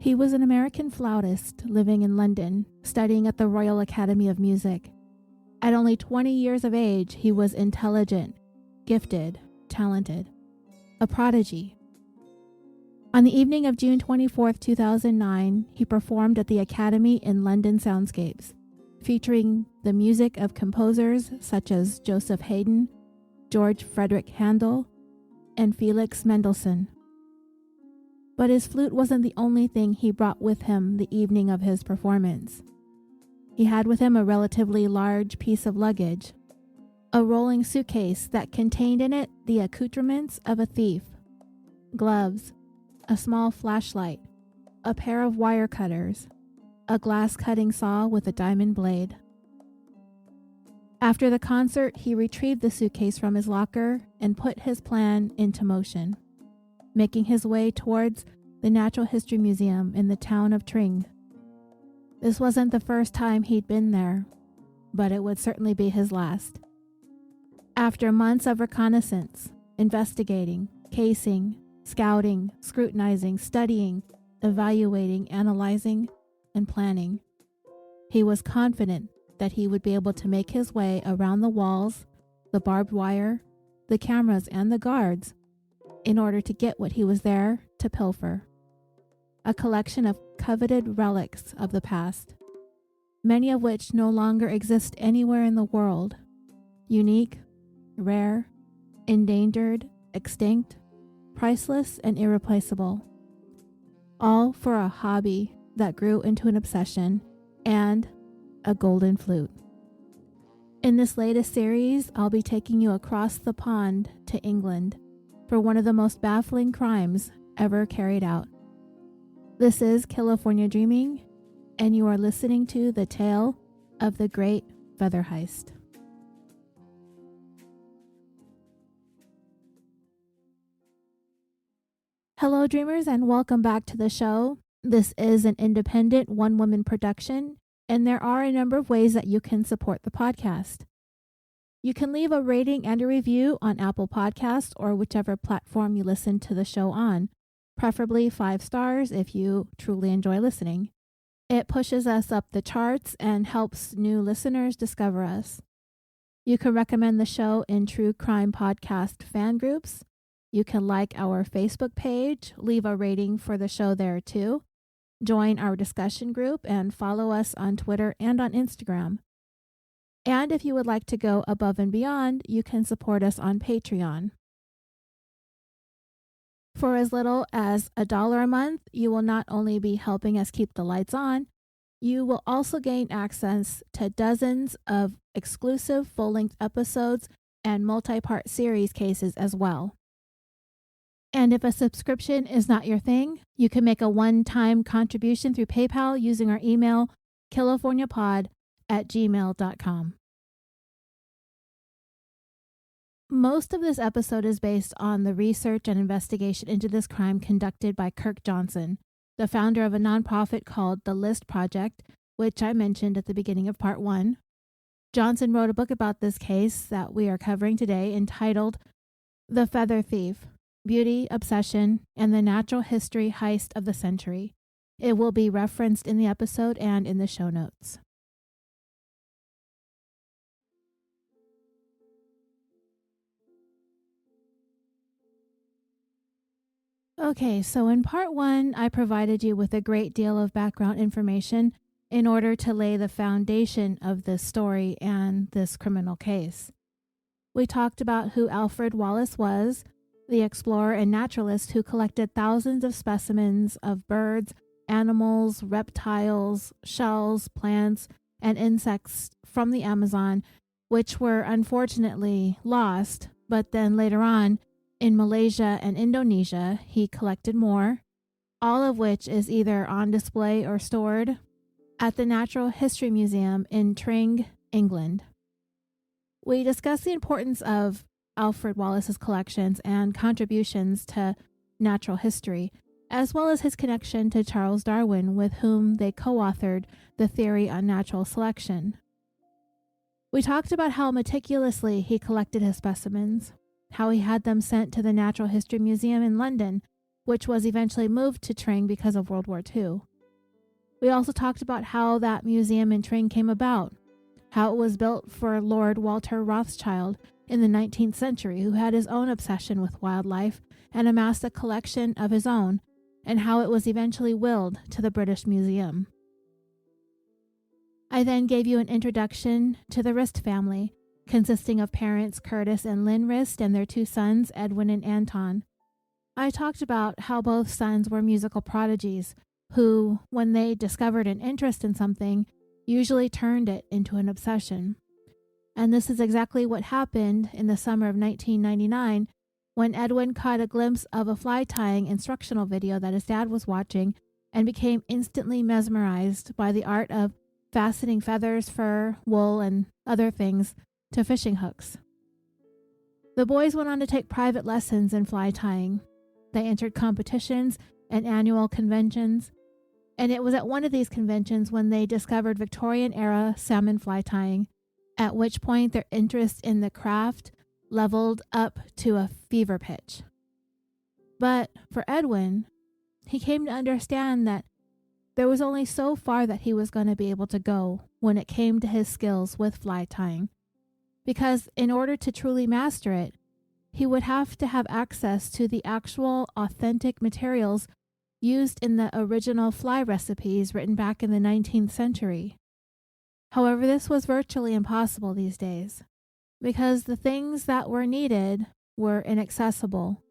He was an American flautist living in London, studying at the Royal Academy of Music. At only 20 years of age, he was intelligent, gifted, talented, a prodigy. On the evening of June 24, 2009, he performed at the Academy in London Soundscapes, featuring the music of composers such as Joseph Hayden, Frideric Handel, and Felix Mendelssohn. But his flute wasn't the only thing he brought with him the evening of his performance. He had with him a relatively large piece of luggage, a rolling suitcase that contained in it the accoutrements of a thief, gloves, a small flashlight, a pair of wire cutters, a glass cutting saw with a diamond blade. After the concert, he retrieved the suitcase from his locker and put his plan into motion, making his way towards the Natural History Museum in the town of Tring. This wasn't the first time he'd been there, but it would certainly be his last. After months of reconnaissance, investigating, casing, scouting, scrutinizing, studying, evaluating, analyzing, and planning, he was confident that he would be able to make his way around the walls, the barbed wire, the cameras, and the guards in order to get what he was there to pilfer. A collection of coveted relics of the past, many of which no longer exist anywhere in the world. Unique, rare, endangered, extinct, priceless, and irreplaceable. All for a hobby that grew into an obsession and a golden flute. In this latest series, I'll be taking you across the pond to England for one of the most baffling crimes ever carried out. This is California Dreaming, and you are listening to the tale of the Great Feather Heist. Hello, dreamers, and welcome back to the show. This is an independent one-woman production, and there are a number of ways that you can support the podcast. You can leave a rating and a review on Apple Podcasts or whichever platform you listen to the show on, preferably 5 stars if you truly enjoy listening. It pushes us up the charts and helps new listeners discover us. You can recommend the show in true crime podcast fan groups. You can like our Facebook page, leave a rating for the show there too, join our discussion group, and follow us on Twitter and on Instagram. And if you would like to go above and beyond, you can support us on Patreon. For as little as $1 a month, you will not only be helping us keep the lights on, you will also gain access to dozens of exclusive full-length episodes and multi-part series cases as well. And if a subscription is not your thing, you can make a one-time contribution through PayPal using our email, californiapod@gmail.com. Most of this episode is based on the research and investigation into this crime conducted by Kirk Johnson, the founder of a nonprofit called the List Project, which I mentioned at the beginning of part 1. Johnson wrote a book about this case that we are covering today entitled The Feather Thief: Beauty, Obsession, and the Natural History Heist of the Century. It will be referenced in the episode and in the show notes. Okay, so in part 1, I provided you with a great deal of background information in order to lay the foundation of this story and this criminal case. We talked about who Alfred Wallace was, the explorer and naturalist who collected thousands of specimens of birds, animals, reptiles, shells, plants, and insects from the Amazon, which were unfortunately lost, but then later on, in Malaysia and Indonesia, he collected more, all of which is either on display or stored at the Natural History Museum in Tring, England. We discussed the importance of Alfred Wallace's collections and contributions to natural history, as well as his connection to Charles Darwin, with whom they co-authored the theory on natural selection. We talked about how meticulously he collected his specimens, how he had them sent to the Natural History Museum in London, which was eventually moved to Tring because of World War II. We also talked about how that museum in Tring came about, how it was built for Lord Walter Rothschild in the 19th century, who had his own obsession with wildlife and amassed a collection of his own, and how it was eventually willed to the British Museum. I then gave you an introduction to the Rist family, consisting of parents Curtis and Lynn Rist and their two sons, Edwin and Anton. I talked about how both sons were musical prodigies, who, when they discovered an interest in something, usually turned it into an obsession. And this is exactly what happened in the summer of 1999 when Edwin caught a glimpse of a fly tying instructional video that his dad was watching and became instantly mesmerized by the art of fastening feathers, fur, wool, and other things to fishing hooks. The boys went on to take private lessons in fly tying. They entered competitions and annual conventions, and it was at one of these conventions when they discovered Victorian-era salmon fly tying, at which point their interest in the craft leveled up to a fever pitch. But for Edwin, he came to understand that there was only so far that he was going to be able to go when it came to his skills with fly tying, because in order to truly master it, he would have to have access to the actual authentic materials used in the original fly recipes written back in the 19th century. However, this was virtually impossible these days, because the things that were needed were inaccessible.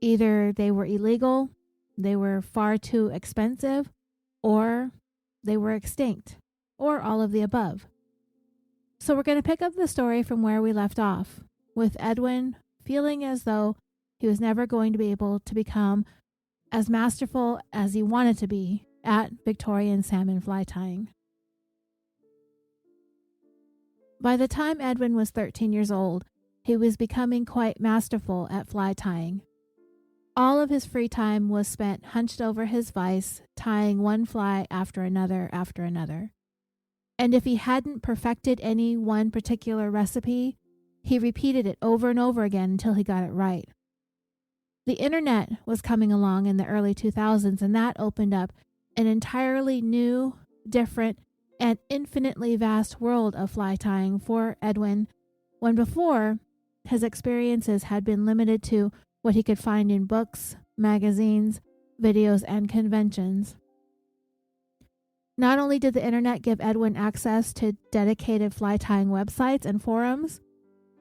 Either they were illegal, they were far too expensive, or they were extinct, or all of the above. So we're going to pick up the story from where we left off, with Edwin feeling as though he was never going to be able to become as masterful as he wanted to be at Victorian salmon fly tying. By the time Edwin was 13 years old, he was becoming quite masterful at fly tying. All of his free time was spent hunched over his vise, tying one fly after another. And if he hadn't perfected any one particular recipe, he repeated it over and over again until he got it right. The internet was coming along in the early 2000s, and that opened up an entirely new, different, and infinitely vast world of fly tying for Edwin, when before his experiences had been limited to what he could find in books, magazines, videos, and conventions. Not only did the internet give Edwin access to dedicated fly tying websites and forums,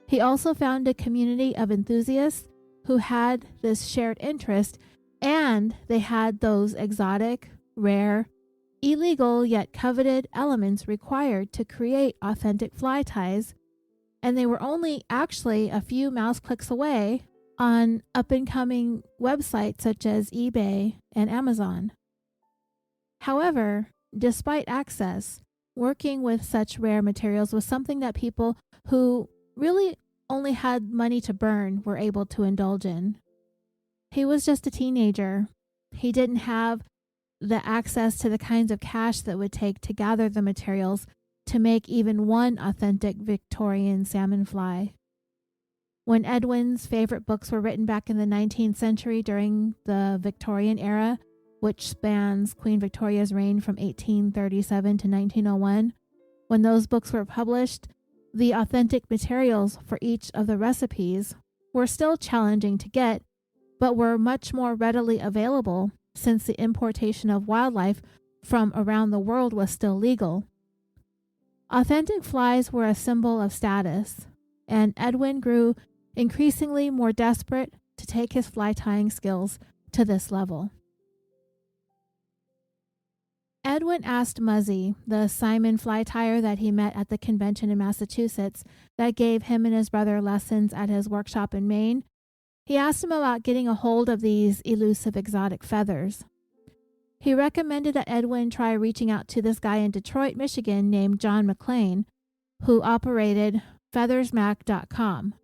he also found a community of enthusiasts who had this shared interest, and they had those exotic, rare, illegal yet coveted elements required to create authentic fly ties, and they were only actually a few mouse clicks away on up-and-coming websites such as eBay and Amazon. However, despite access, working with such rare materials was something that people who really only had money to burn were able to indulge in. He was just a teenager. He didn't have the access to the kinds of cash that would take to gather the materials to make even one authentic Victorian salmon fly. When Edwin's favorite books were written back in the 19th century during the Victorian era, which spans Queen Victoria's reign from 1837 to 1901, when those books were published, the authentic materials for each of the recipes were still challenging to get, but were much more readily available since the importation of wildlife from around the world was still legal. Authentic flies were a symbol of status, and Edwin grew increasingly more desperate to take his fly tying skills to this level. Edwin asked Muzzy, the Simon fly tyer that he met at the convention in Massachusetts that gave him and his brother lessons at his workshop in Maine. He asked him about getting a hold of these elusive exotic feathers. He recommended that Edwin try reaching out to this guy in Detroit, Michigan named John McLean, who operated feathersmac.com.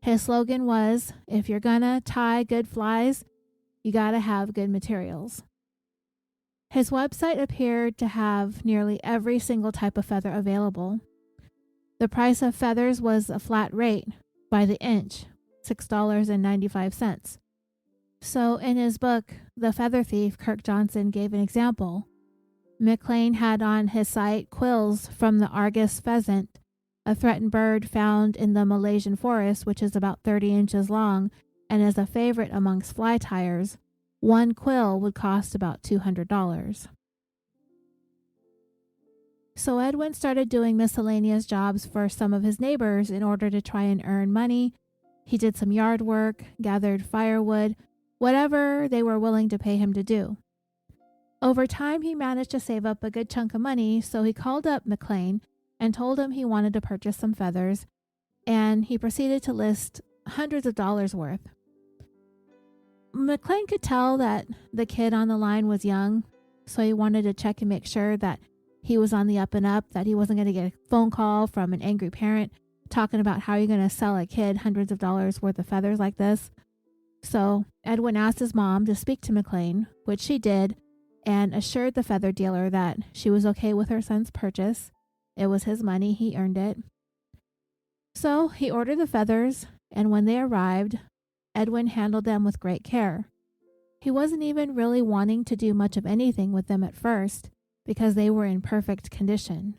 His slogan was, "If you're gonna tie good flies, you gotta have good materials." His website appeared to have nearly every single type of feather available. The price of feathers was a flat rate, by the inch, $6.95. So in his book, The Feather Thief, Kirk Johnson gave an example. McLean had on his site quills from the Argus pheasant, a threatened bird found in the Malaysian forest, which is about 30 inches long and is a favorite amongst fly tyers. One quill would cost about $200. So Edwin started doing miscellaneous jobs for some of his neighbors in order to try and earn money. He did some yard work, gathered firewood, whatever they were willing to pay him to do. Over time, he managed to save up a good chunk of money, so he called up McLean and told him he wanted to purchase some feathers, and he proceeded to list hundreds of dollars worth. McLean could tell that the kid on the line was young, so he wanted to check and make sure that he was on the up and up, that he wasn't going to get a phone call from an angry parent talking about how you're going to sell a kid hundreds of dollars worth of feathers like this. So Edwin asked his mom to speak to McLean, which she did, and assured the feather dealer that she was okay with her son's purchase. It was his money, he earned it. So he ordered the feathers, and when they arrived, Edwin handled them with great care. He wasn't even really wanting to do much of anything with them at first, because they were in perfect condition.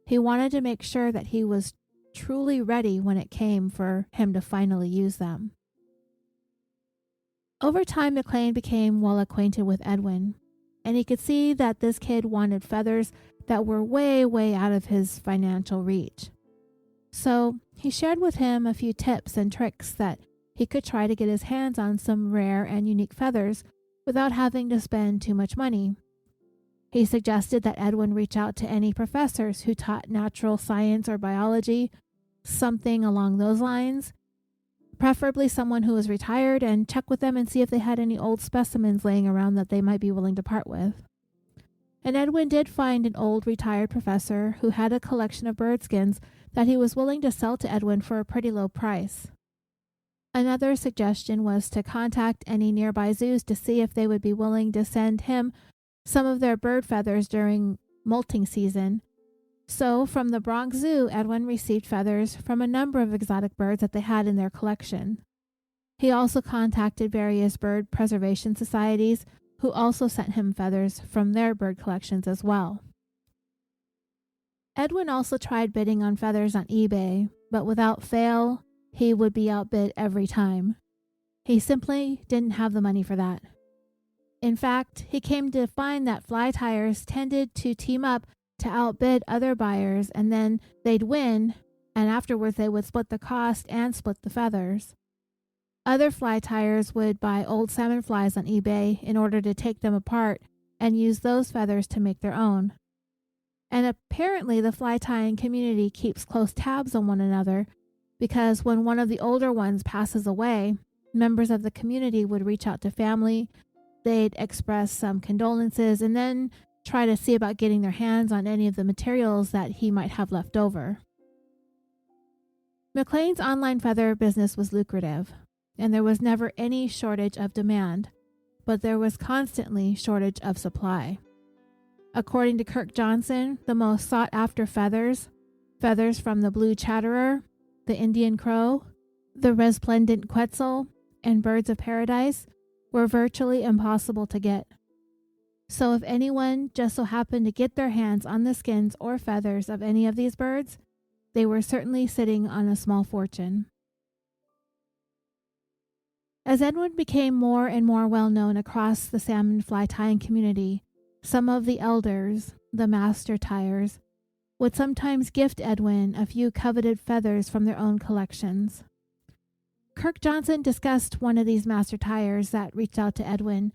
He wanted to make sure that he was truly ready when it came for him to finally use them. Over time, McLean became well acquainted with Edwin, and he could see that this kid wanted feathers that were way, way out of his financial reach. So he shared with him a few tips and tricks that he could try to get his hands on some rare and unique feathers without having to spend too much money. He suggested that Edwin reach out to any professors who taught natural science or biology, something along those lines, preferably someone who was retired, and check with them and see if they had any old specimens laying around that they might be willing to part with. And Edwin did find an old retired professor who had a collection of bird skins that he was willing to sell to Edwin for a pretty low price. Another suggestion was to contact any nearby zoos to see if they would be willing to send him some of their bird feathers during molting season. So, from the Bronx Zoo, Edwin received feathers from a number of exotic birds that they had in their collection. He also contacted various bird preservation societies who also sent him feathers from their bird collections as well. Edwin also tried bidding on feathers on eBay, but without fail, he would be outbid every time. He simply didn't have the money for that. In fact, he came to find that fly tyers tended to team up to outbid other buyers, and then they'd win, and afterwards they would split the cost and split the feathers. Other fly tyers would buy old salmon flies on eBay in order to take them apart and use those feathers to make their own. And apparently the fly tying community keeps close tabs on one another, because when one of the older ones passes away, members of the community would reach out to family, they'd express some condolences, and then try to see about getting their hands on any of the materials that he might have left over. McLean's online feather business was lucrative, and there was never any shortage of demand, but there was constantly shortage of supply. According to Kirk Johnson, the most sought-after feathers from the blue chatterer, the Indian crow, the resplendent quetzal, and birds of paradise, were virtually impossible to get. So if anyone just so happened to get their hands on the skins or feathers of any of these birds, they were certainly sitting on a small fortune. As Edwin became more and more well-known across the salmon fly tying community, some of the elders, the master tyers, would sometimes gift Edwin a few coveted feathers from their own collections. Kirk Johnson discussed one of these master tyers that reached out to Edwin,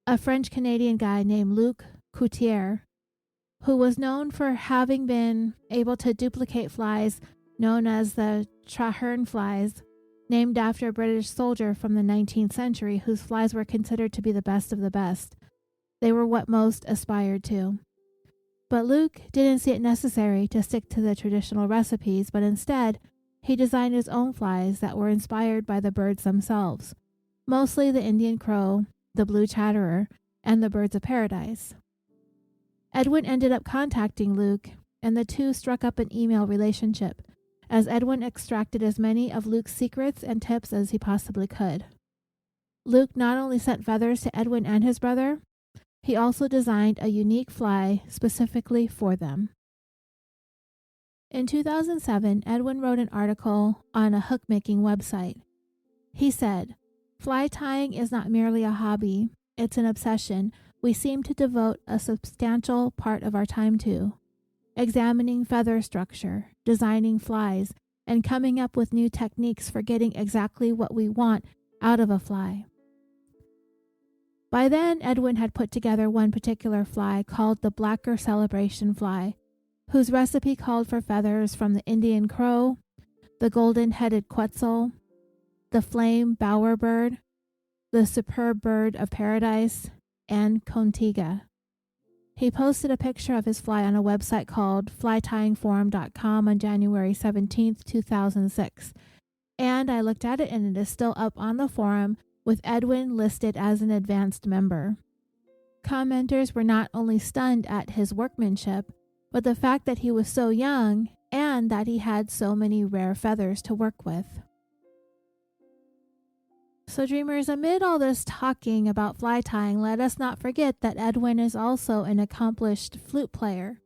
a French-Canadian guy named Luc Coutier, who was known for having been able to duplicate flies known as the Traherne flies, named after a British soldier from the 19th century whose flies were considered to be the best of the best. They were what most aspired to. But Luc didn't see it necessary to stick to the traditional recipes, but instead, he designed his own flies that were inspired by the birds themselves, mostly the Indian crow, the blue chatterer, and the birds of paradise. Edwin ended up contacting Luc, and the two struck up an email relationship, as Edwin extracted as many of Luc's secrets and tips as he possibly could. Luke not only sent feathers to Edwin and his brother, he also designed a unique fly specifically for them. In 2007, Edwin wrote an article on a hook-making website. He said, "Fly tying is not merely a hobby, it's an obsession we seem to devote a substantial part of our time to. Examining feather structure, designing flies, and coming up with new techniques for getting exactly what we want out of a fly." By then, Edwin had put together one particular fly called the Blacker Celebration Fly, whose recipe called for feathers from the Indian crow, the golden-headed quetzal, the flame bowerbird, the superb bird of paradise, and contiga. He posted a picture of his fly on a website called flytyingforum.com on January 17, 2006, and I looked at it and it is still up on the forum with Edwin listed as an advanced member. Commenters were not only stunned at his workmanship, but the fact that he was so young and that he had so many rare feathers to work with. So dreamers, amid all this talking about fly tying, let us not forget that Edwin is also an accomplished flute player.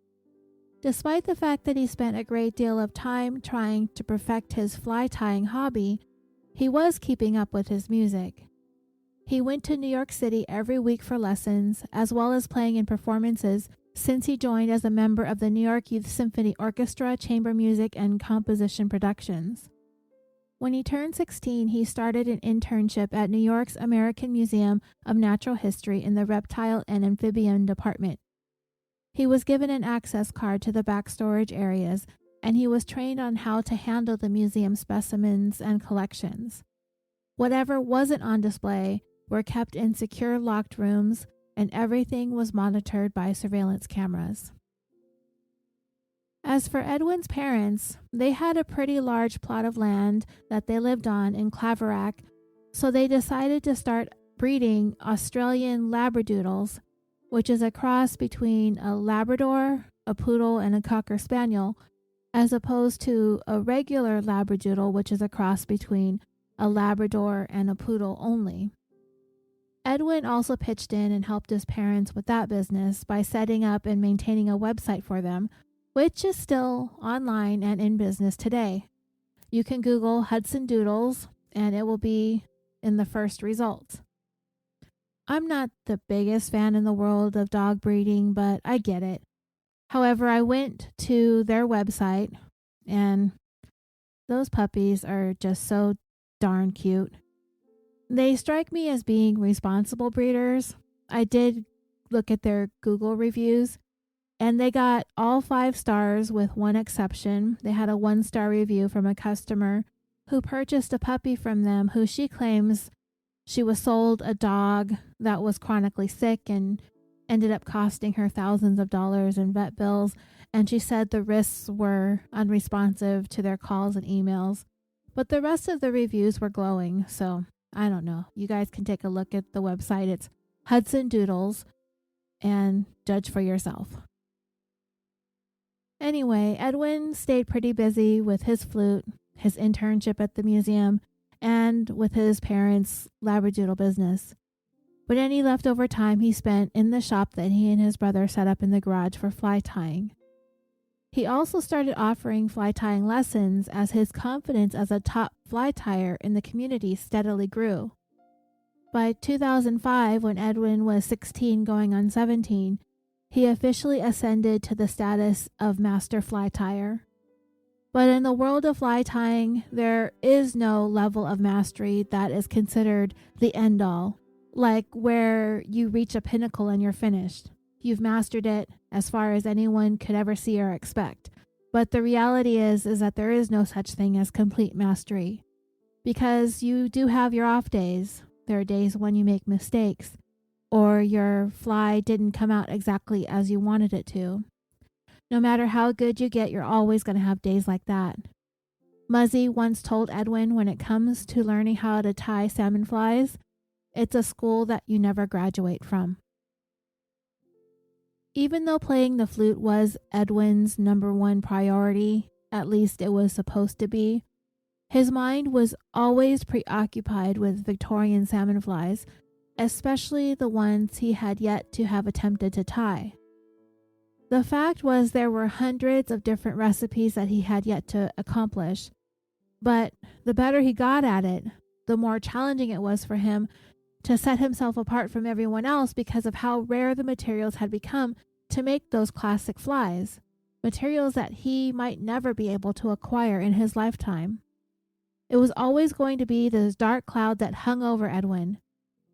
Despite the fact that he spent a great deal of time trying to perfect his fly tying hobby, he was keeping up with his music. He went to New York City every week for lessons, as well as playing in performances since he joined as a member of the New York Youth Symphony Orchestra, Chamber Music, and Composition Productions. When he turned 16, he started an internship at New York's American Museum of Natural History in the Reptile and Amphibian Department. He was given an access card to the back storage areas, and he was trained on how to handle the museum specimens and collections. Whatever wasn't on display were kept in secure locked rooms, and everything was monitored by surveillance cameras. As for Edwin's parents, they had a pretty large plot of land that they lived on in Claverack, so they decided to start breeding Australian Labradoodles, which is a cross between a Labrador, a Poodle, and a Cocker Spaniel, as opposed to a regular Labradoodle, which is a cross between a Labrador and a Poodle only. Edwin also pitched in and helped his parents with that business by setting up and maintaining a website for them, which is still online and in business today. You can Google Hudson Doodles, and it will be in the first results. I'm not the biggest fan in the world of dog breeding, but I get it. However, I went to their website, and those puppies are just so darn cute. They strike me as being responsible breeders. I did look at their Google reviews, and they got all 5 stars with one exception. They had a 1-star review from a customer who purchased a puppy from them who she claims she was sold a dog that was chronically sick and ended up costing her thousands of dollars in vet bills, and she said the Rists were unresponsive to their calls and emails. But the rest of the reviews were glowing, so I don't know. You guys can take a look at the website. It's Hudson Doodles and judge for yourself. Anyway, Edwin stayed pretty busy with his flute, his internship at the museum, and with his parents' Labradoodle business. But any leftover time he spent in the shop that he and his brother set up in the garage for fly tying. He also started offering fly tying lessons as his confidence as a top fly tyer in the community steadily grew. By 2005, when Edwin was 16 going on 17, he officially ascended to the status of master fly tyer. But in the world of fly tying, there is no level of mastery that is considered the end-all, like where you reach a pinnacle and you're finished. You've mastered it as far as anyone could ever see or expect. But the reality is that there is no such thing as complete mastery, because you do have your off days. There are days when you make mistakes, or your fly didn't come out exactly as you wanted it to. No matter how good you get, you're always going to have days like that. Muzzy once told Edwin, when it comes to learning how to tie salmon flies, it's a school that you never graduate from. Even though playing the flute was Edwin's number one priority, at least it was supposed to be, His mind was always preoccupied with Victorian salmon flies, especially the ones he had yet to have attempted to tie. The fact was there were hundreds of different recipes that he had yet to accomplish, but the better he got at it, the more challenging it was for him to set himself apart from everyone else because of how rare the materials had become to make those classic flies, materials that he might never be able to acquire in his lifetime. It was always going to be this dark cloud that hung over Edwin.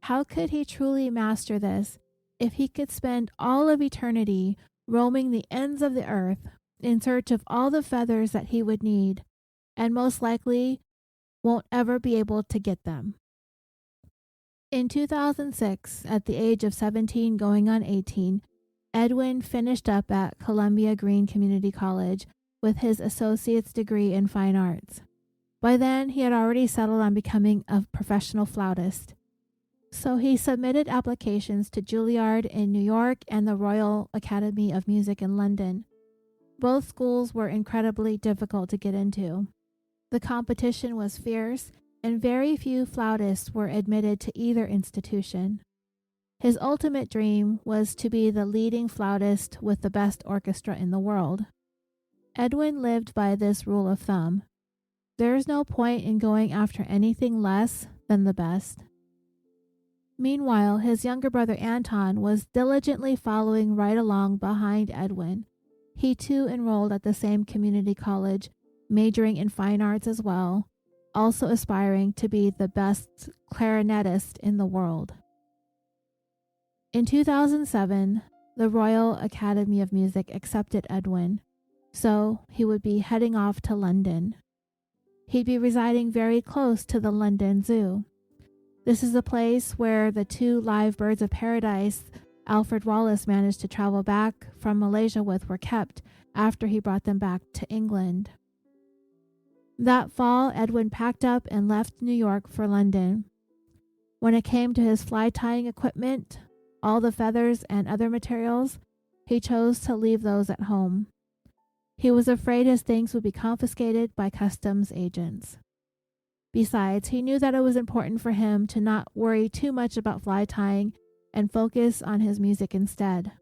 How could he truly master this if he could spend all of eternity roaming the ends of the earth in search of all the feathers that he would need, and most likely won't ever be able to get them? In 2006, at the age of 17 going on 18, Edwin finished up at Columbia Green Community College with his associate's degree in fine arts. By then, he had already settled on becoming a professional flautist. So he submitted applications to Juilliard in New York and the Royal Academy of Music in London. Both schools were incredibly difficult to get into. The competition was fierce, and very few flautists were admitted to either institution. His ultimate dream was to be the leading flautist with the best orchestra in the world. Edwin lived by this rule of thumb. There is no point in going after anything less than the best. Meanwhile, his younger brother Anton was diligently following right along behind Edwin. He too enrolled at the same community college, majoring in fine arts as well, also aspiring to be the best clarinetist in the world. In 2007, the Royal Academy of Music accepted Edwin, so he would be heading off to London. He'd be residing very close to the London Zoo. This is the place where the 2 live birds of paradise Alfred Wallace managed to travel back from Malaysia with were kept after he brought them back to England. That fall, Edwin packed up and left New York for London. When it came to his fly tying equipment, all the feathers and other materials, he chose to leave those at home. He was afraid his things would be confiscated by customs agents. Besides, he knew that it was important for him to not worry too much about fly tying and focus on his music instead.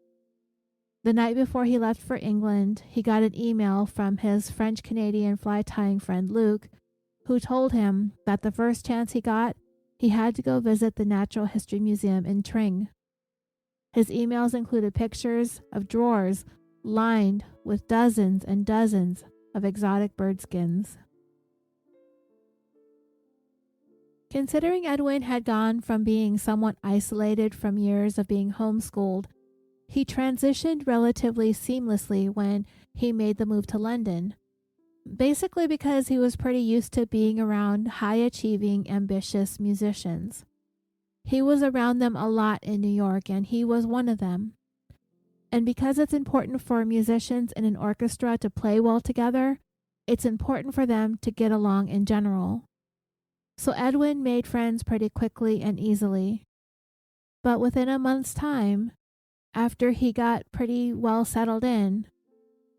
The night before he left for England, he got an email from his French-Canadian fly tying friend Luke, who told him that the first chance he got, he had to go visit the Natural History Museum in Tring. His emails included pictures of drawers lined with dozens and dozens of exotic bird skins. Considering Edwin had gone from being somewhat isolated from years of being homeschooled, he transitioned relatively seamlessly when he made the move to London, basically because he was pretty used to being around high-achieving, ambitious musicians. He was around them a lot in New York, and he was one of them. And because it's important for musicians in an orchestra to play well together, it's important for them to get along in general. So Edwin made friends pretty quickly and easily. But within a month's time, after he got pretty well settled in,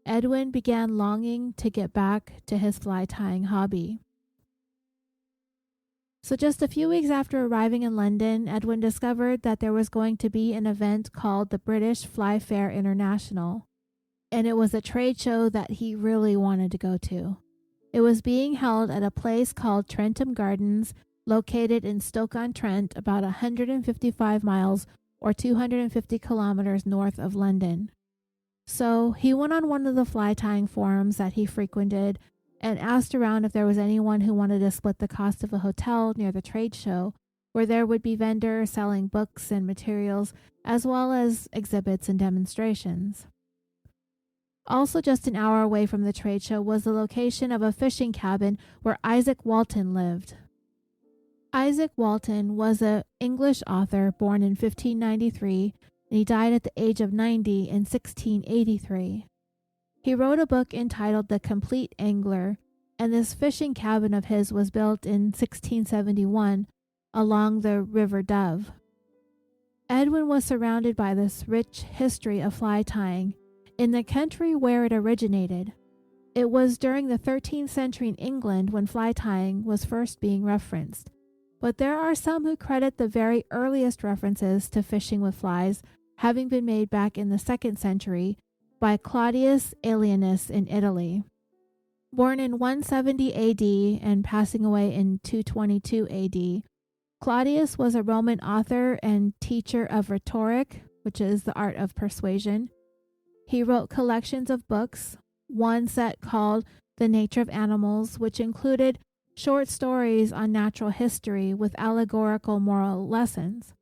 Edwin began longing to get back to his fly tying hobby. So just a few weeks after arriving in London, Edwin discovered that there was going to be an event called the British Fly Fair International, and it was a trade show that he really wanted to go to. It was being held at a place called Trentham Gardens, located in Stoke-on-Trent, about 155 miles or 250 kilometers north of London. So he went on one of the fly tying forums that he frequented and asked around if there was anyone who wanted to split the cost of a hotel near the trade show, where there would be vendors selling books and materials, as well as exhibits and demonstrations. Also just an hour away from the trade show was the location of a fishing cabin where Isaac Walton lived. Isaac Walton was an English author born in 1593, and he died at the age of 90 in 1683. He wrote a book entitled The Complete Angler, and this fishing cabin of his was built in 1671 along the River Dove. Edwin was surrounded by this rich history of fly tying in the country where it originated. It was during the 13th century in England when fly tying was first being referenced, but there are some who credit the very earliest references to fishing with flies having been made back in the 2nd century by Claudius Aelianus in Italy. Born in 170 AD and passing away in 222 AD, Claudius was a Roman author and teacher of rhetoric, which is the art of persuasion. He wrote collections of books, one set called The Nature of Animals, which included short stories on natural history with allegorical moral lessons.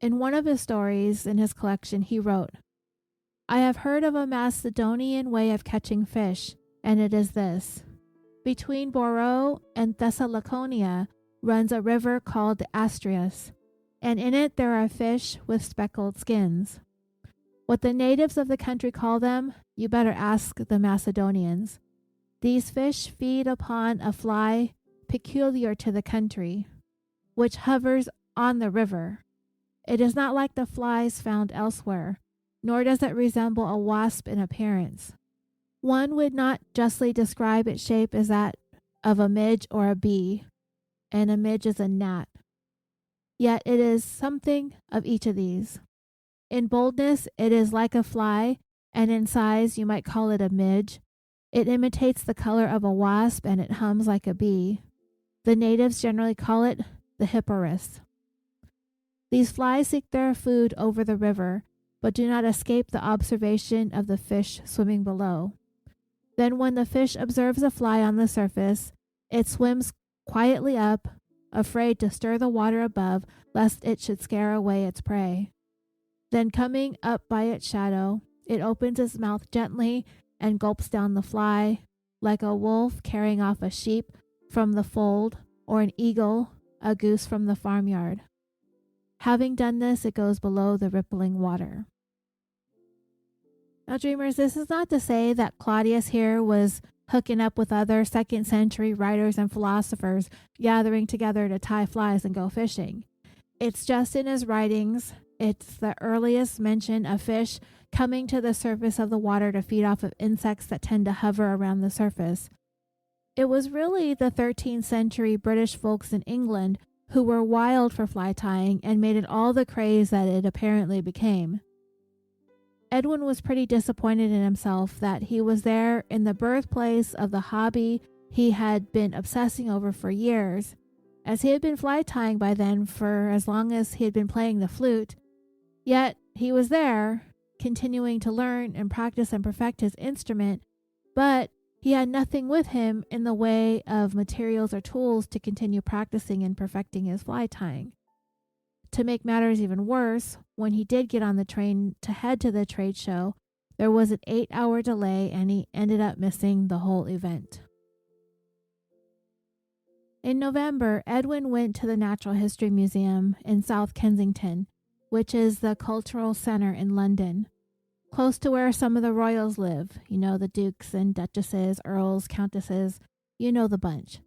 In one of his stories in his collection, he wrote, "I have heard of a Macedonian way of catching fish, and it is this. Between Boro and Thessalonica runs a river called the Astrius, and in it there are fish with speckled skins. What the natives of the country call them, you better ask the Macedonians. These fish feed upon a fly peculiar to the country, which hovers on the river. It is not like the flies found elsewhere, nor does it resemble a wasp in appearance. One would not justly describe its shape as that of a midge or a bee, and a midge is a gnat. Yet it is something of each of these. In boldness it is like a fly, and in size you might call it a midge. It imitates the color of a wasp, and it hums like a bee. The natives generally call it the hipporus. These flies seek their food over the river, but do not escape the observation of the fish swimming below. Then when the fish observes a fly on the surface, it swims quietly up, afraid to stir the water above lest it should scare away its prey. Then coming up by its shadow, it opens its mouth gently and gulps down the fly, like a wolf carrying off a sheep from the fold, or an eagle a goose from the farmyard. Having done this, it goes below the rippling water." Now, dreamers, this is not to say that Claudius here was hooking up with other 2nd century writers and philosophers gathering together to tie flies and go fishing. It's just in his writings, it's the earliest mention of fish coming to the surface of the water to feed off of insects that tend to hover around the surface. It was really the 13th century British folks in England who were wild for fly tying and made it all the craze that it apparently became. Edwin was pretty disappointed in himself that he was there in the birthplace of the hobby he had been obsessing over for years, as he had been fly tying by then for as long as he had been playing the flute. Yet he was there, continuing to learn and practice and perfect his instrument, but he had nothing with him in the way of materials or tools to continue practicing and perfecting his fly tying. To make matters even worse, when he did get on the train to head to the trade show, there was an 8-hour delay and he ended up missing the whole event. In November, Edwin went to the Natural History Museum in South Kensington, which is the cultural center in London, close to where some of the royals live, the dukes and duchesses, earls, countesses, the bunch.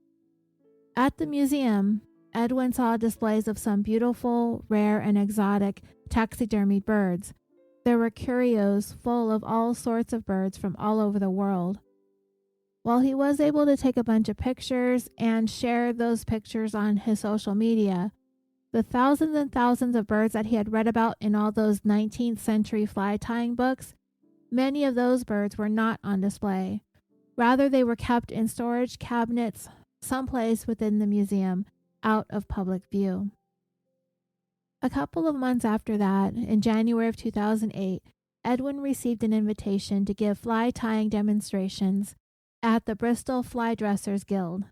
At the museum, Edwin saw displays of some beautiful, rare, and exotic taxidermied birds. There were curios full of all sorts of birds from all over the world. While he was able to take a bunch of pictures and share those pictures on his social media, the thousands and thousands of birds that he had read about in all those 19th century fly tying books, many of those birds were not on display. Rather, they were kept in storage cabinets someplace within the museum, out of public view. A couple of months after that, in January of 2008, Edwin received an invitation to give fly tying demonstrations at the Bristol Fly Dressers Guild.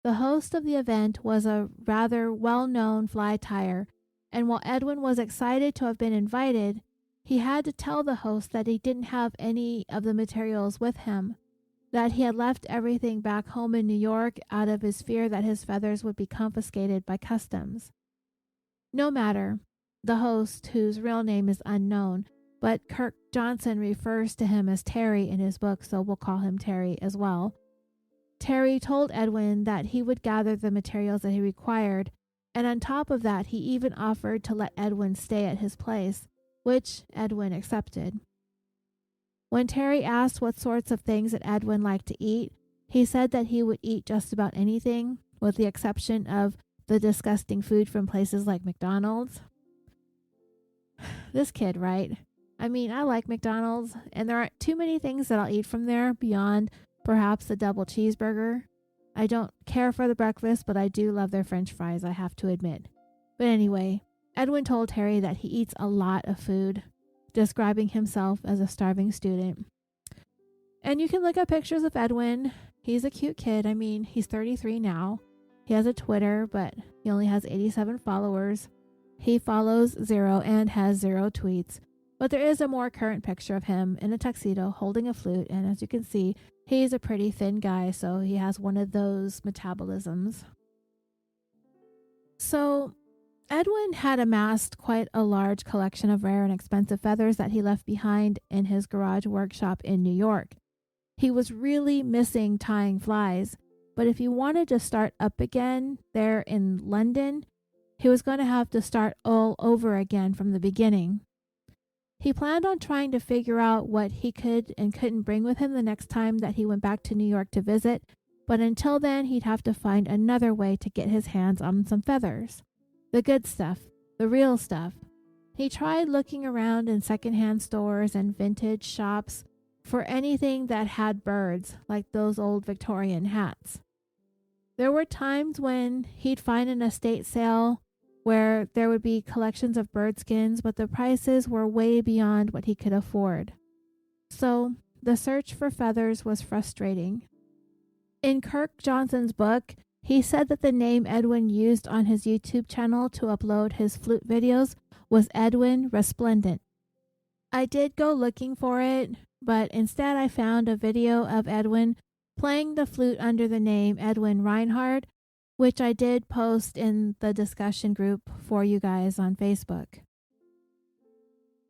The host of the event was a rather well-known fly tyer, and while Edwin was excited to have been invited, he had to tell the host that he didn't have any of the materials with him, that he had left everything back home in New York out of his fear that his feathers would be confiscated by customs. No matter, the host, whose real name is unknown, but Kirk Johnson refers to him as Terry in his book, so we'll call him Terry as well. Terry told Edwin that he would gather the materials that he required, and on top of that, he even offered to let Edwin stay at his place, which Edwin accepted. When Terry asked what sorts of things that Edwin liked to eat, he said that he would eat just about anything, with the exception of the disgusting food from places like McDonald's. This kid, right? I mean, I like McDonald's, and there aren't too many things that I'll eat from there beyond perhaps the double cheeseburger. I don't care for the breakfast, but I do love their French fries, I have to admit. But anyway, Edwin told Terry that he eats a lot of food, describing himself as a starving student. And you can look at pictures of Edwin. He's a cute kid. I mean, he's 33 now. He has a Twitter, but he only has 87 followers. He follows 0 and has 0 tweets. But there is a more current picture of him in a tuxedo holding a flute, and as you can see, he's a pretty thin guy, so he has one of those metabolisms. So, Edwin had amassed quite a large collection of rare and expensive feathers that he left behind in his garage workshop in New York. He was really missing tying flies, but if he wanted to start up again there in London, he was going to have to start all over again from the beginning. He planned on trying to figure out what he could and couldn't bring with him the next time that he went back to New York to visit, but until then he'd have to find another way to get his hands on some feathers. The good stuff, the real stuff. He tried looking around in secondhand stores and vintage shops for anything that had birds, like those old Victorian hats. There were times when he'd find an estate sale where there would be collections of bird skins, but the prices were way beyond what he could afford. So the search for feathers was frustrating. In Kirk Johnson's book, he said that the name Edwin used on his YouTube channel to upload his flute videos was Edwin Resplendent. I did go looking for it, but instead I found a video of Edwin playing the flute under the name Edwin Reinhard, which I did post in the discussion group for you guys on Facebook.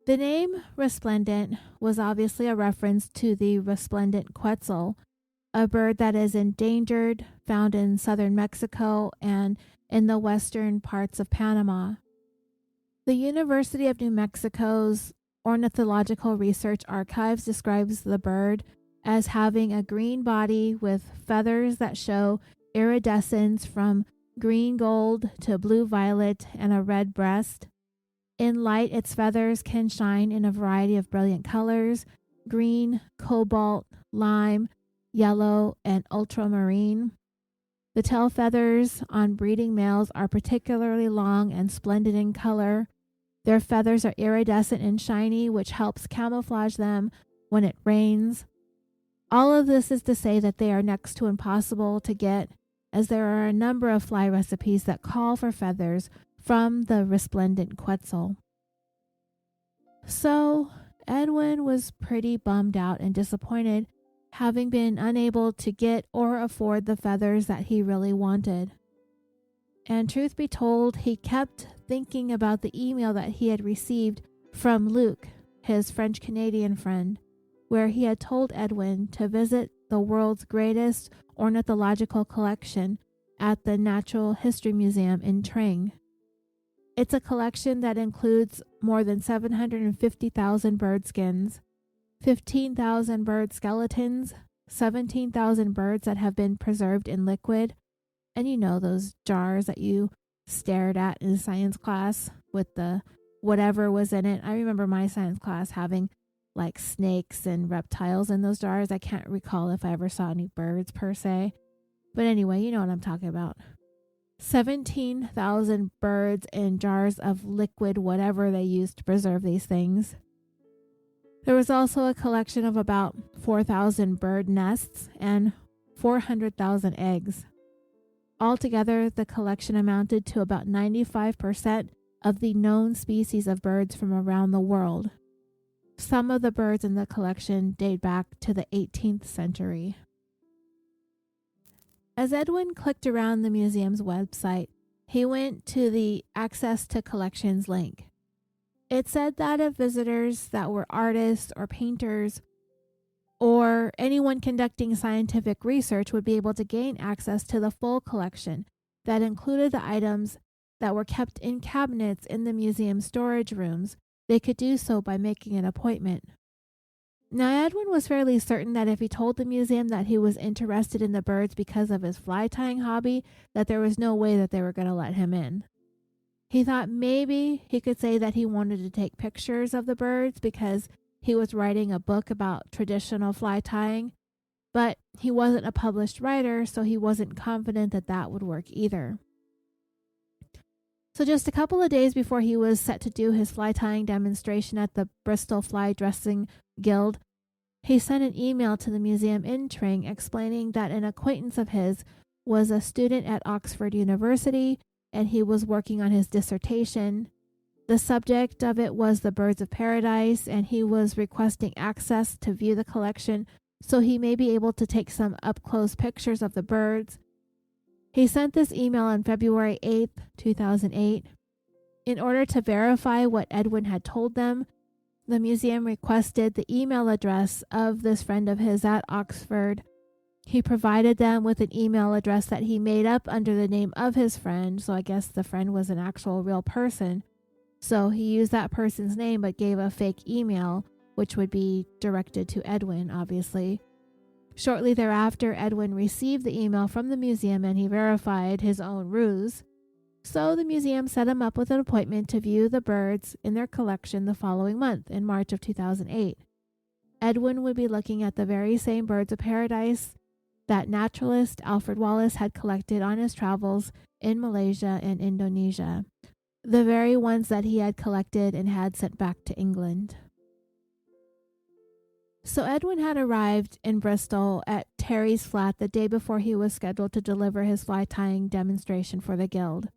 The name Resplendent was obviously a reference to the resplendent quetzal, a bird that is endangered, found in southern Mexico and in the western parts of Panama. The University of New Mexico's Ornithological Research Archives describes the bird as having a green body with feathers that show iridescence from green gold to blue violet and a red breast. In light, its feathers can shine in a variety of brilliant colors: green, cobalt, lime, yellow, and ultramarine. The tail feathers on breeding males are particularly long and splendid in color. Their feathers are iridescent and shiny, which helps camouflage them when it rains. All of this is to say that they are next to impossible to get, as there are a number of fly recipes that call for feathers from the resplendent quetzal. So, Edwin was pretty bummed out and disappointed, having been unable to get or afford the feathers that he really wanted. And truth be told, he kept thinking about the email that he had received from Luke, his French-Canadian friend, where he had told Edwin to visit the world's greatest ornithological collection at the Natural History Museum in Tring. It's a collection that includes more than 750,000 bird skins, 15,000 bird skeletons, 17,000 birds that have been preserved in liquid, and you know those jars that you stared at in science class with the whatever was in it. I remember my science class having like snakes and reptiles in those jars. I can't recall if I ever saw any birds per se, but anyway, you know what I'm talking about. 17,000 birds in jars of liquid whatever they used to preserve these things. There was also a collection of about 4,000 bird nests and 400,000 eggs. Altogether, the collection amounted to about 95% of the known species of birds from around the world. Some of the birds in the collection date back to the 18th century. As Edwin clicked around the museum's website, he went to the Access to Collections link. It said that if visitors that were artists or painters or anyone conducting scientific research would be able to gain access to the full collection that included the items that were kept in cabinets in the museum storage rooms, they could do so by making an appointment. Now, Edwin was fairly certain that if he told the museum that he was interested in the birds because of his fly tying hobby, that there was no way that they were going to let him in. He thought maybe he could say that he wanted to take pictures of the birds because he was writing a book about traditional fly tying, but he wasn't a published writer, so he wasn't confident that that would work either. So just a couple of days before he was set to do his fly tying demonstration at the Bristol Fly Dressing Guild, he sent an email to the museum in Tring explaining that an acquaintance of his was a student at Oxford University and he was working on his dissertation. The subject of it was the birds of paradise, and he was requesting access to view the collection so he may be able to take some up-close pictures of the birds. He sent this email on February 8th, 2008. In order to verify what Edwin had told them, the museum requested the email address of this friend of his at Oxford. He provided them with an email address that he made up under the name of his friend, so I guess the friend was an actual real person. So he used that person's name but gave a fake email, which would be directed to Edwin, obviously. Shortly thereafter, Edwin received the email from the museum and he verified his own ruse. So the museum set him up with an appointment to view the birds in their collection the following month, in March of 2008. Edwin would be looking at the very same birds of paradise that naturalist Alfred Wallace had collected on his travels in Malaysia and Indonesia, the very ones that he had collected and had sent back to England. So Edwin had arrived in Bristol at Terry's flat the day before he was scheduled to deliver his fly tying demonstration for the guild.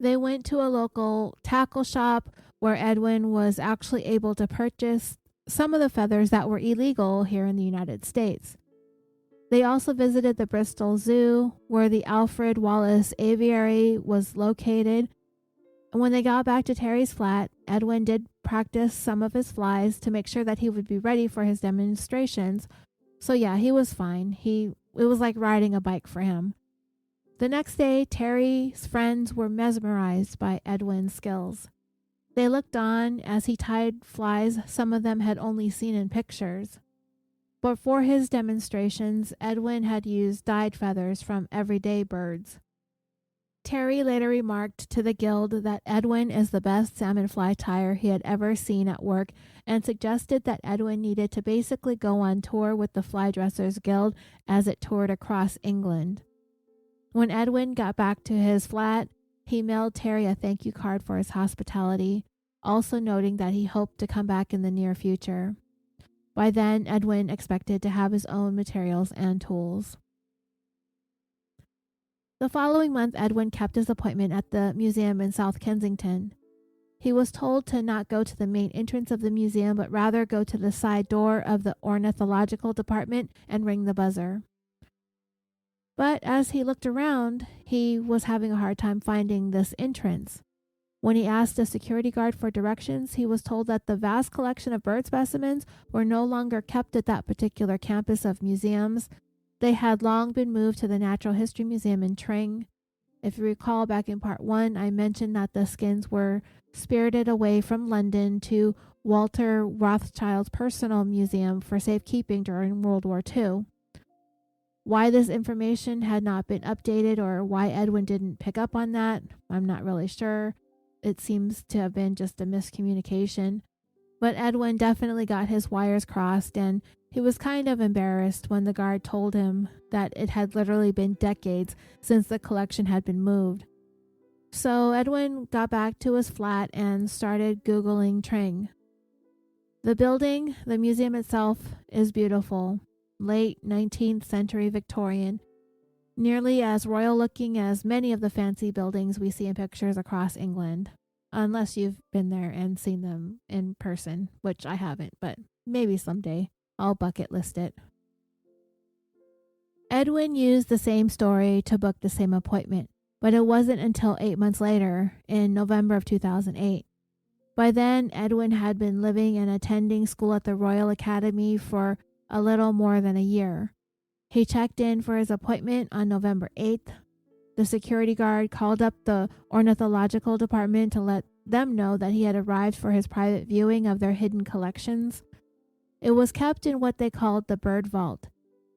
They went to a local tackle shop where Edwin was actually able to purchase some of the feathers that were illegal here in the United States. They also visited the Bristol Zoo, where the Alfred Wallace Aviary was located. And when they got back to Terry's flat, Edwin did practice some of his flies to make sure that he would be ready for his demonstrations. So yeah, he was fine. It was like riding a bike for him. The next day, Terry's friends were mesmerized by Edwin's skills. They looked on as he tied flies some of them had only seen in pictures. But for his demonstrations, Edwin had used dyed feathers from everyday birds. Terry later remarked to the guild that Edwin is the best salmon fly tyer he had ever seen at work and suggested that Edwin needed to basically go on tour with the Fly Dressers Guild as it toured across England. When Edwin got back to his flat, he mailed Terry a thank you card for his hospitality, also noting that he hoped to come back in the near future. By then, Edwin expected to have his own materials and tools. The following month, Edwin kept his appointment at the museum in South Kensington. He was told to not go to the main entrance of the museum, but rather go to the side door of the ornithological department and ring the buzzer. But as he looked around, he was having a hard time finding this entrance. When he asked a security guard for directions, he was told that the vast collection of bird specimens were no longer kept at that particular campus of museums. They had long been moved to the Natural History Museum in Tring. If you recall back in part 1, I mentioned that the skins were spirited away from London to Walter Rothschild's personal museum for safekeeping during World War II. Why this information had not been updated or why Edwin didn't pick up on that, I'm not really sure. It seems to have been just a miscommunication. But Edwin definitely got his wires crossed, and he was kind of embarrassed when the guard told him that it had literally been decades since the collection had been moved. So Edwin got back to his flat and started Googling Tring. The building, the museum itself, is beautiful, late 19th century Victorian, nearly as royal looking as many of the fancy buildings we see in pictures across England, unless you've been there and seen them in person, which I haven't, but maybe someday I'll bucket list it. Edwin used the same story to book the same appointment, but it wasn't until 8 months later, in November of 2008. By then, Edwin had been living and attending school at the Royal Academy for a little more than a year. He checked in for his appointment on November 8th. The security guard called up the ornithological department to let them know that he had arrived for his private viewing of their hidden collections. It was kept in what they called the bird vault,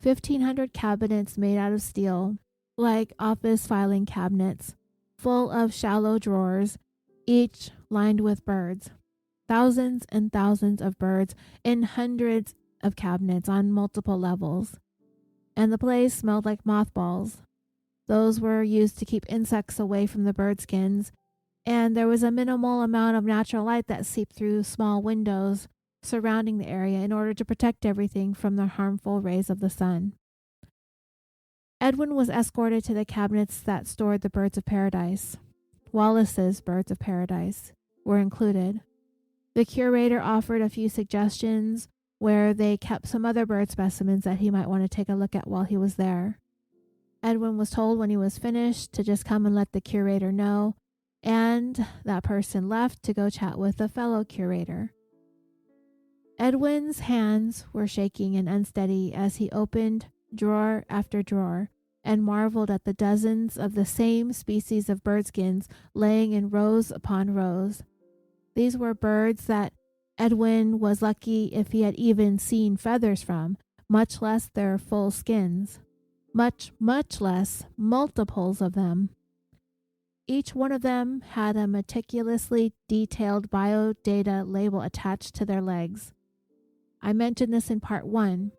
1,500 cabinets made out of steel, like office filing cabinets, full of shallow drawers, each lined with birds. Thousands and thousands of birds in hundreds of cabinets on multiple levels. And the place smelled like mothballs. Those were used to keep insects away from the bird skins, and there was a minimal amount of natural light that seeped through small windows surrounding the area in order to protect everything from the harmful rays of the sun. Edwin was escorted to the cabinets that stored the birds of paradise. Wallace's birds of paradise were included. The curator offered a few suggestions where they kept some other bird specimens that he might want to take a look at while he was there. Edwin was told when he was finished to just come and let the curator know, and that person left to go chat with a fellow curator. Edwin's hands were shaking and unsteady as he opened drawer after drawer and marveled at the dozens of the same species of bird skins laying in rows upon rows. These were birds that Edwin was lucky if he had even seen feathers from, much less their full skins. Much less multiples of them. Each one of them had a meticulously detailed biodata label attached to their legs. I mentioned this in part 1,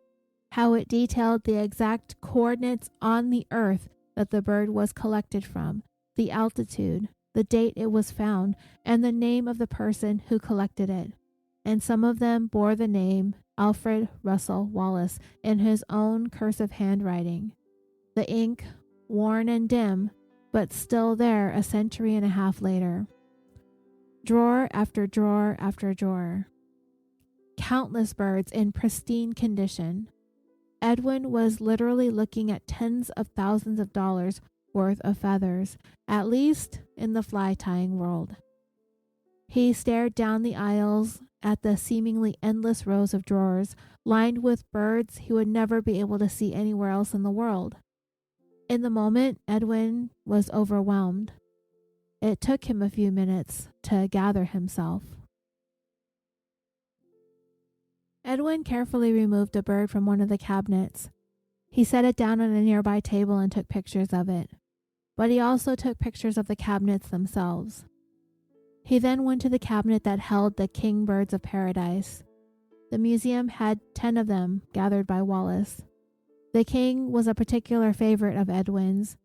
how it detailed the exact coordinates on the earth that the bird was collected from, the altitude, the date it was found, and the name of the person who collected it. And some of them bore the name Alfred Russel Wallace in his own cursive handwriting. The ink, worn and dim, but still there a century and a half later. Drawer after drawer after drawer. Countless birds in pristine condition. Edwin was literally looking at tens of thousands of dollars worth of feathers, at least in the fly tying world. He stared down the aisles at the seemingly endless rows of drawers lined with birds he would never be able to see anywhere else in the world. In the moment, Edwin was overwhelmed. It took him a few minutes to gather himself. Edwin carefully removed a bird from one of the cabinets. He set it down on a nearby table and took pictures of it. But he also took pictures of the cabinets themselves. He then went to the cabinet that held the king birds of paradise. The museum had 10 of them gathered by Wallace. The king was a particular favorite of Edwin's,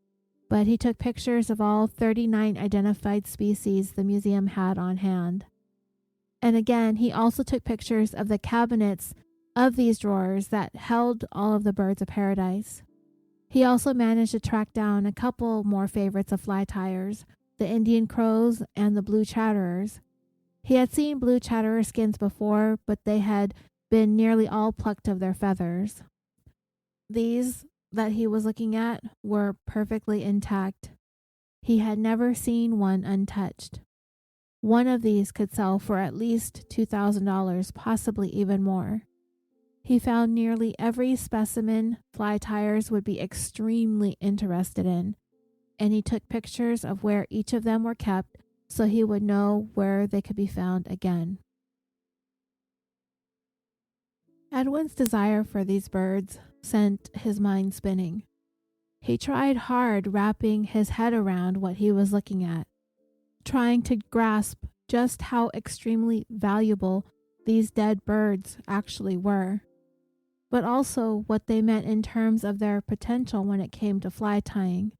but he took pictures of all 39 identified species the museum had on hand. And again, he also took pictures of the cabinets of these drawers that held all of the birds of paradise. He also managed to track down a couple more favorites of fly tyers, the Indian crows and the blue chatterers. He had seen blue chatterer skins before, but they had been nearly all plucked of their feathers. These that he was looking at were perfectly intact. He had never seen one untouched. One of these could sell for at least $2,000, possibly even more. He found nearly every specimen fly tyers would be extremely interested in, and he took pictures of where each of them were kept so he would know where they could be found again. Edwin's desire for these birds sent his mind spinning. He tried hard wrapping his head around what he was looking at, trying to grasp just how extremely valuable these dead birds actually were, but also what they meant in terms of their potential when it came to fly tying.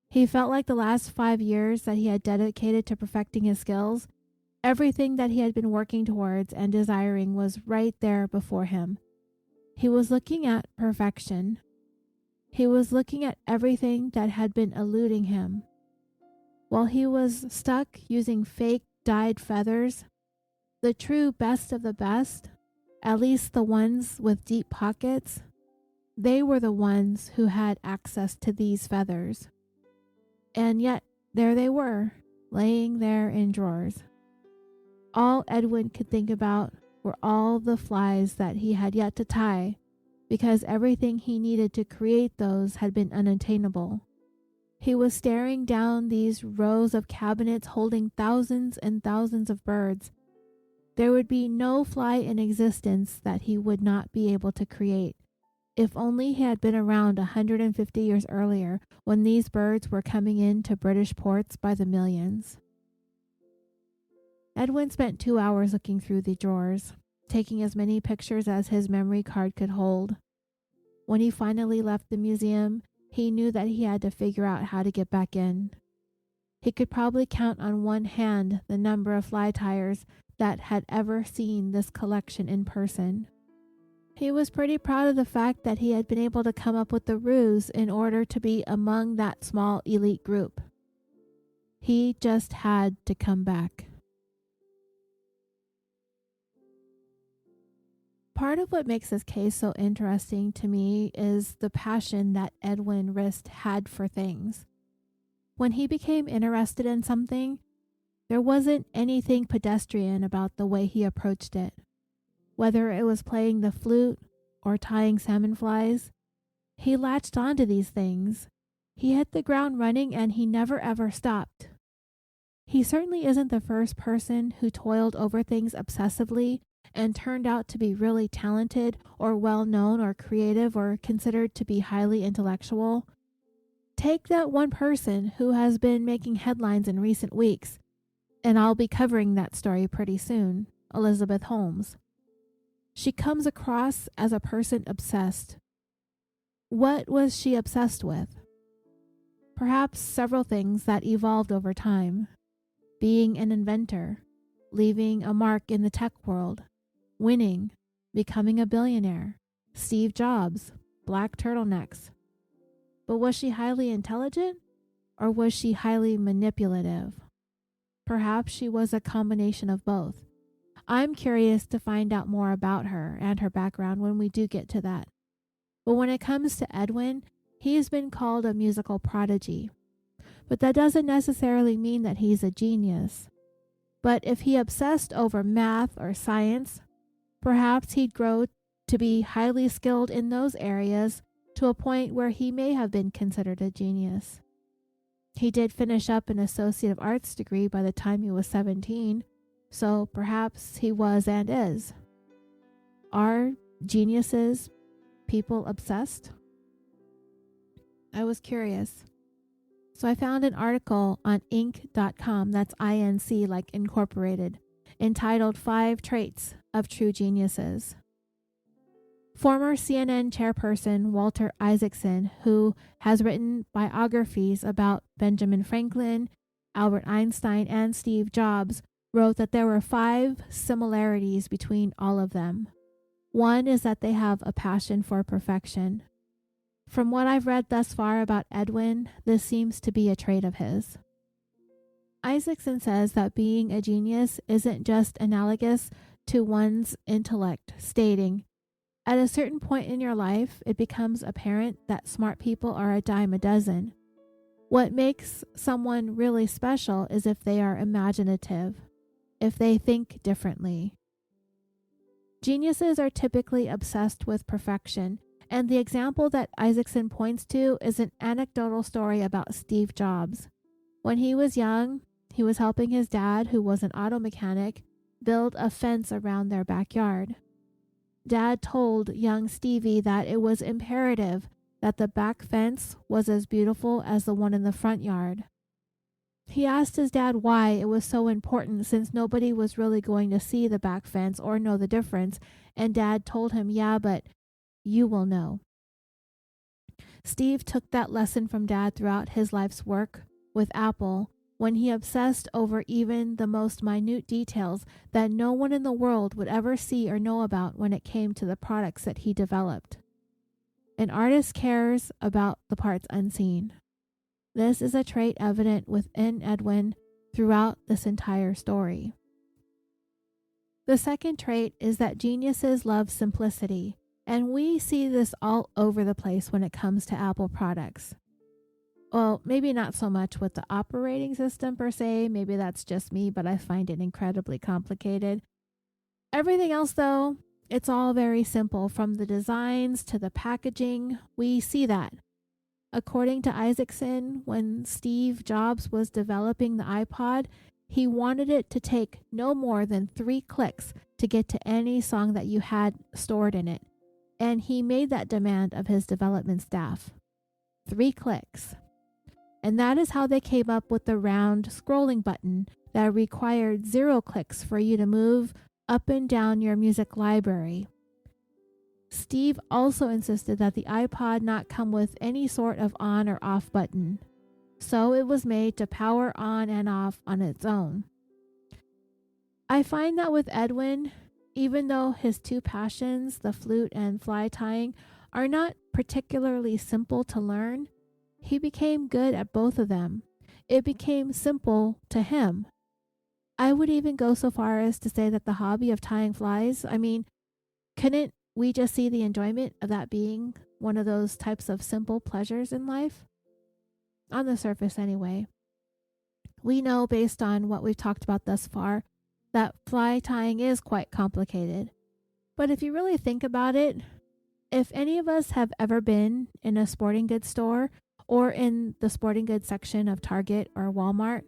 He felt like the last 5 years that he had dedicated to perfecting his skills, everything that he had been working towards and desiring was right there before him. He was looking at perfection. He was looking at everything that had been eluding him. While he was stuck using fake dyed feathers, the true best of the best, at least the ones with deep pockets, they were the ones who had access to these feathers. And yet, there they were, laying there in drawers. All Edwin could think about were all the flies that he had yet to tie, because everything he needed to create those had been unattainable. He was staring down these rows of cabinets holding thousands and thousands of birds. There would be no fly in existence that he would not be able to create. If only he had been around 150 years earlier when these birds were coming into British ports by the millions. Edwin spent 2 hours looking through the drawers, taking as many pictures as his memory card could hold. When he finally left the museum, he knew that he had to figure out how to get back in. He could probably count on one hand the number of fly tyers that had ever seen this collection in person. He was pretty proud of the fact that he had been able to come up with the ruse in order to be among that small elite group. He just had to come back. Part of what makes this case so interesting to me is the passion that Edwin Rist had for things. When he became interested in something, there wasn't anything pedestrian about the way he approached it. Whether it was playing the flute or tying salmon flies, he latched onto these things. He hit the ground running and he never ever stopped. He certainly isn't the first person who toiled over things obsessively and turned out to be really talented or well-known or creative or considered to be highly intellectual. Take that one person who has been making headlines in recent weeks, and I'll be covering that story pretty soon, Elizabeth Holmes. She comes across as a person obsessed. What was she obsessed with? Perhaps several things that evolved over time. Being an inventor, leaving a mark in the tech world, winning, becoming a billionaire, Steve Jobs, black turtlenecks. But was she highly intelligent, or was she highly manipulative? Perhaps she was a combination of both. I'm curious to find out more about her and her background when we do get to that. But when it comes to Edwin, he has been called a musical prodigy. But that doesn't necessarily mean that he's a genius. But if he obsessed over math or science, perhaps he'd grow to be highly skilled in those areas to a point where he may have been considered a genius. He did finish up an Associate of Arts degree by the time he was 17, so perhaps he was and is. Are geniuses people obsessed? I was curious. So I found an article on Inc.com, that's INC like incorporated, entitled 5 Traits of True Geniuses. Former CNN chairperson Walter Isaacson, who has written biographies about Benjamin Franklin, Albert Einstein, and Steve Jobs, wrote that there were 5 similarities between all of them. One is that they have a passion for perfection. From what I've read thus far about Edwin, this seems to be a trait of his. Isaacson says that being a genius isn't just analogous to one's intellect, stating, at a certain point in your life, it becomes apparent that smart people are a dime a dozen. What makes someone really special is if they are imaginative, if they think differently. Geniuses are typically obsessed with perfection, and the example that Isaacson points to is an anecdotal story about Steve Jobs. When he was young, he was helping his dad, who was an auto mechanic, build a fence around their backyard. Dad told young Stevie that it was imperative that the back fence was as beautiful as the one in the front yard. He asked his dad why it was so important, since nobody was really going to see the back fence or know the difference, and Dad told him, yeah, but you will know. Steve took that lesson from Dad throughout his life's work with Apple, when he obsessed over even the most minute details that no one in the world would ever see or know about when it came to the products that he developed. An artist cares about the parts unseen. This is a trait evident within Edwin throughout this entire story. The second trait is that geniuses love simplicity, and we see this all over the place when it comes to Apple products. Well, maybe not so much with the operating system per se, maybe that's just me, but I find it incredibly complicated. Everything else though, it's all very simple, from the designs to the packaging, we see that. According to Isaacson, when Steve Jobs was developing the iPod, He wanted it to take no more than 3 clicks to get to any song that you had stored in it, and he made that demand of his development staff. 3 clicks. And that is how they came up with the round scrolling button that required 0 clicks for you to move up and down your music library. Steve also insisted that the iPod not come with any sort of on or off button, so it was made to power on and off on its own. I find that with Edwin, even though his 2 passions, the flute and fly tying, are not particularly simple to learn, he became good at both of them. It became simple to him. I would even go so far as to say that the hobby of tying flies, couldn't we just see the enjoyment of that being one of those types of simple pleasures in life? On the surface anyway. We know based on what we've talked about thus far that fly tying is quite complicated. But if you really think about it, if any of us have ever been in a sporting goods store or in the sporting goods section of Target or Walmart,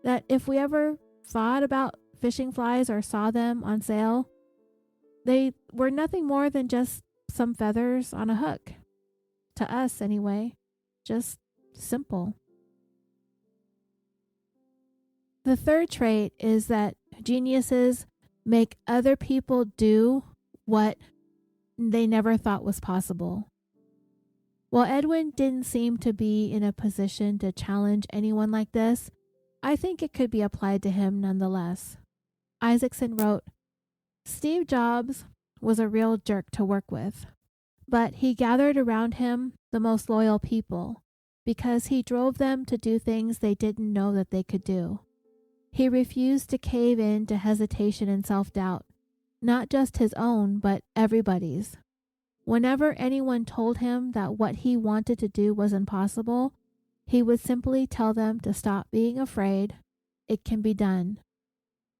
that if we ever thought about fishing flies or saw them on sale, they were nothing more than just some feathers on a hook. To us anyway, just simple. The third trait is that geniuses make other people do what they never thought was possible. While Edwin didn't seem to be in a position to challenge anyone like this, I think it could be applied to him nonetheless. Isaacson wrote, Steve Jobs was a real jerk to work with, but he gathered around him the most loyal people because he drove them to do things they didn't know that they could do. He refused to cave in to hesitation and self-doubt, not just his own, but everybody's. Whenever anyone told him that what he wanted to do was impossible, he would simply tell them to stop being afraid. It can be done.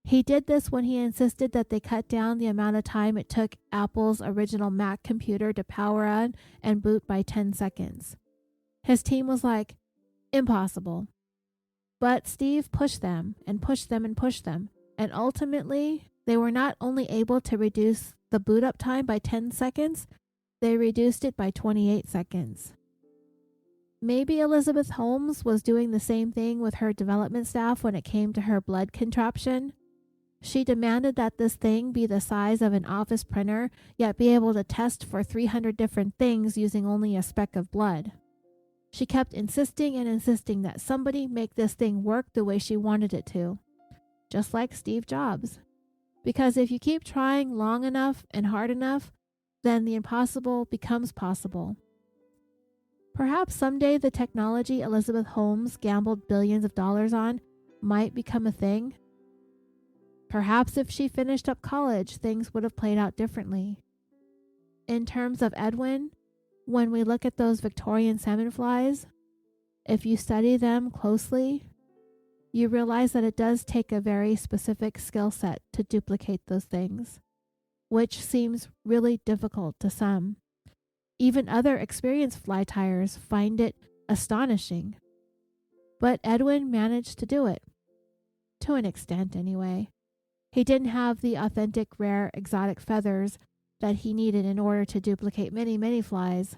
He did this when he insisted that they cut down the amount of time it took Apple's original Mac computer to power on and boot by 10 seconds. His team was like, impossible. But Steve pushed them and pushed them and pushed them, and ultimately they were not only able to reduce the boot up time by 10 seconds, they reduced it by 28 seconds. Maybe Elizabeth Holmes was doing the same thing with her development staff when it came to her blood contraption. She demanded that this thing be the size of an office printer, yet be able to test for 300 different things using only a speck of blood. She kept insisting and insisting that somebody make this thing work the way she wanted it to. Just like Steve Jobs. Because if you keep trying long enough and hard enough, then the impossible becomes possible. Perhaps someday the technology Elizabeth Holmes gambled billions of dollars on might become a thing. Perhaps if she finished up college, things would have played out differently. In terms of Edwin, when we look at those Victorian salmon flies, if you study them closely, you realize that it does take a very specific skill set to duplicate those things, which seems really difficult to some. Even other experienced fly tyers find it astonishing. But Edwin managed to do it. To an extent, anyway. He didn't have the authentic, rare, exotic feathers that he needed in order to duplicate many, many flies.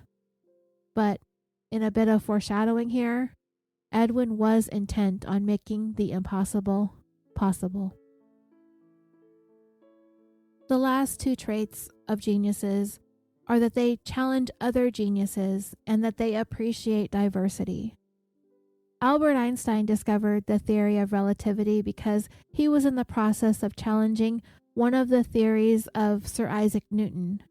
But in a bit of foreshadowing here, Edwin was intent on making the impossible possible. The last 2 traits of geniuses are that they challenge other geniuses and that they appreciate diversity. Albert Einstein discovered the theory of relativity because he was in the process of challenging one of the theories of Sir Isaac Newton.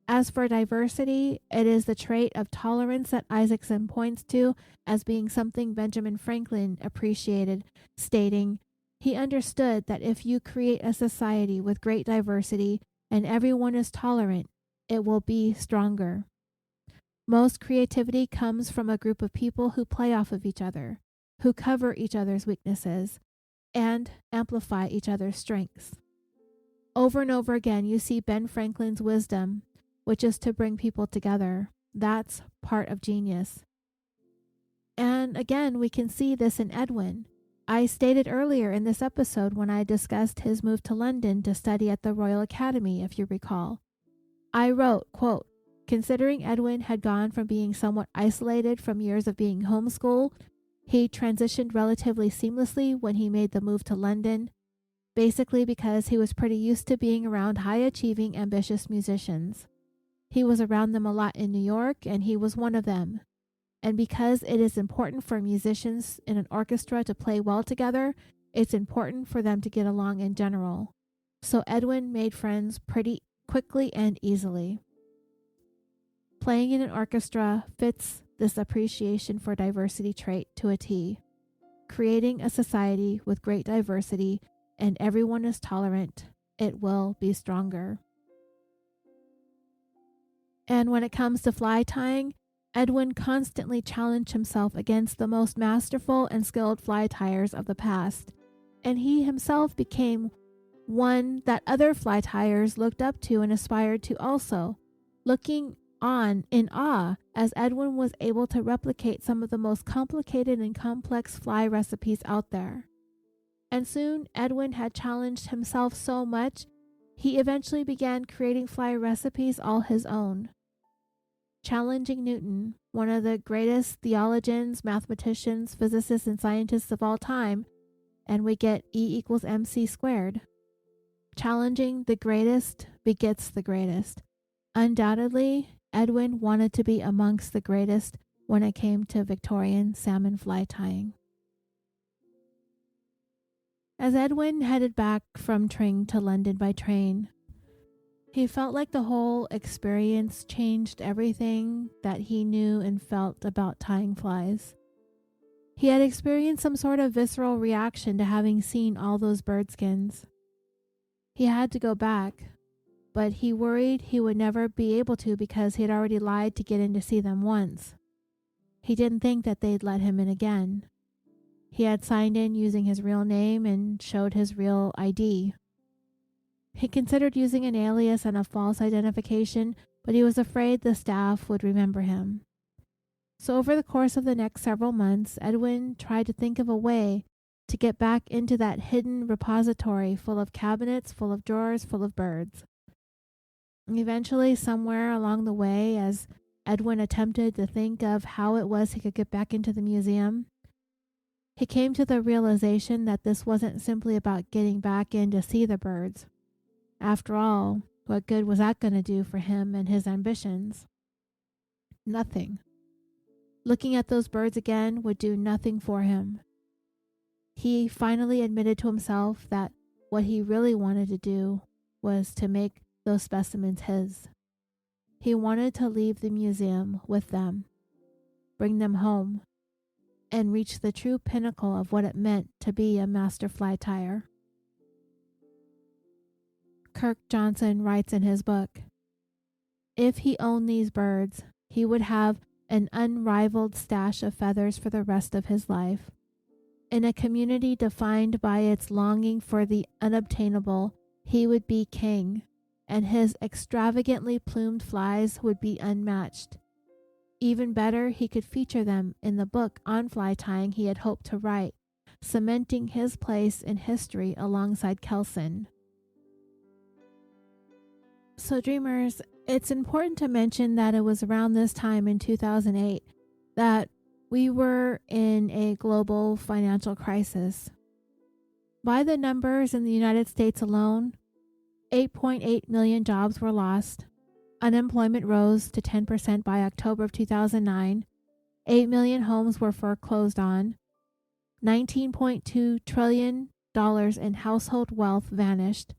As for diversity, it is the trait of tolerance that Isaacson points to as being something Benjamin Franklin appreciated, stating, he understood that if you create a society with great diversity and everyone is tolerant, it will be stronger. Most creativity comes from a group of people who play off of each other, who cover each other's weaknesses, and amplify each other's strengths. Over and over again, you see Ben Franklin's wisdom, which is to bring people together. That's part of genius. And again, we can see this in Edwin. I stated earlier in this episode when I discussed his move to London to study at the Royal Academy, if you recall. I wrote, quote, "Considering Edwin had gone from being somewhat isolated from years of being homeschooled, he transitioned relatively seamlessly when he made the move to London, basically because he was pretty used to being around high-achieving, ambitious musicians. He was around them a lot in New York, and he was one of them. And because it is important for musicians in an orchestra to play well together, it's important for them to get along in general. So Edwin made friends pretty quickly and easily. Playing in an orchestra fits this appreciation for diversity trait to a T. Creating a society with great diversity and everyone is tolerant, it will be stronger." And when it comes to fly tying, Edwin constantly challenged himself against the most masterful and skilled fly tyers of the past, and he himself became one that other fly tyers looked up to and aspired to also, looking on in awe as Edwin was able to replicate some of the most complicated and complex fly recipes out there. And soon Edwin had challenged himself so much, he eventually began creating fly recipes all his own. Challenging Newton, one of the greatest theologians, mathematicians, physicists, and scientists of all time, and we get E=mc². Challenging the greatest begets the greatest. Undoubtedly, Edwin wanted to be amongst the greatest when it came to Victorian salmon fly tying. As Edwin headed back from Tring to London by train, he felt like the whole experience changed everything that he knew and felt about tying flies. He had experienced some sort of visceral reaction to having seen all those bird skins. He had to go back, but he worried he would never be able to because he had already lied to get in to see them once. He didn't think that they'd let him in again. He had signed in using his real name and showed his real ID. He considered using an alias and a false identification, but he was afraid the staff would remember him. So over the course of the next several months, Edwin tried to think of a way to get back into that hidden repository full of cabinets, full of drawers, full of birds. Eventually, somewhere along the way, as Edwin attempted to think of how it was he could get back into the museum, he came to the realization that this wasn't simply about getting back in to see the birds. After all, what good was that going to do for him and his ambitions? Nothing. Looking at those birds again would do nothing for him. He finally admitted to himself that what he really wanted to do was to make those specimens his. He wanted to leave the museum with them, bring them home, and reach the true pinnacle of what it meant to be a master fly tyer. Kirk Johnson writes in his book, "If he owned these birds, he would have an unrivaled stash of feathers for the rest of his life. In a community defined by its longing for the unobtainable, he would be king, and his extravagantly plumed flies would be unmatched. Even better, he could feature them in the book on fly tying he had hoped to write, cementing his place in history alongside Kelson." So dreamers, it's important to mention that it was around this time in 2008 that we were in a global financial crisis. By the numbers in the United States alone, 8.8 million jobs were lost. Unemployment rose to 10% by October of 2009. 8 million homes were foreclosed on. $19.2 trillion in household wealth vanished.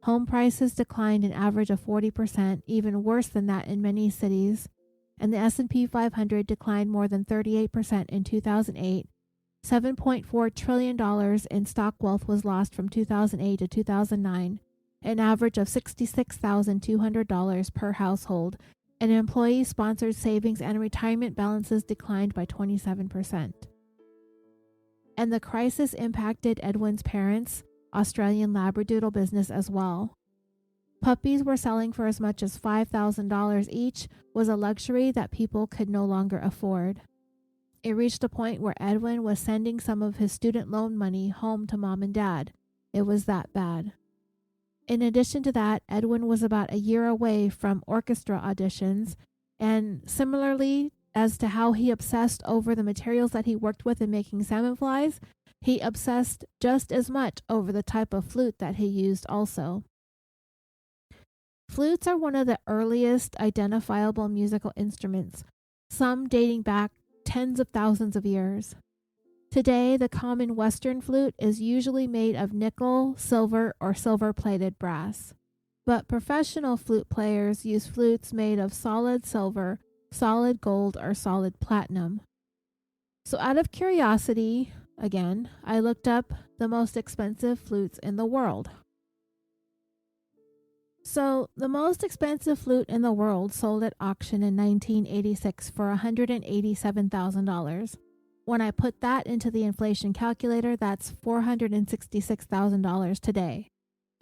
Home prices declined an average of 40%, even worse than that in many cities, and the S&P 500 declined more than 38% in 2008. $7.4 trillion in stock wealth was lost from 2008 to 2009, an average of $66,200 per household, and employee-sponsored savings and retirement balances declined by 27%. And the crisis impacted Edwin's parents' Australian Labradoodle business as well. Puppies were selling for as much as $5,000 each, was a luxury that people could no longer afford. It reached a point where Edwin was sending some of his student loan money home to mom and dad. It was that bad. In addition to that, Edwin was about a year away from orchestra auditions, and similarly as to how he obsessed over the materials that he worked with in making salmon flies, he obsessed just as much over the type of flute that he used also. Flutes are one of the earliest identifiable musical instruments, some dating back tens of thousands of years. Today, the common Western flute is usually made of nickel, silver, or silver-plated brass. But professional flute players use flutes made of solid silver, solid gold, or solid platinum. So out of curiosity, again, I looked up the most expensive flutes in the world. So the most expensive flute in the world sold at auction in 1986 for $187,000. When I put that into the inflation calculator, that's $466,000 today.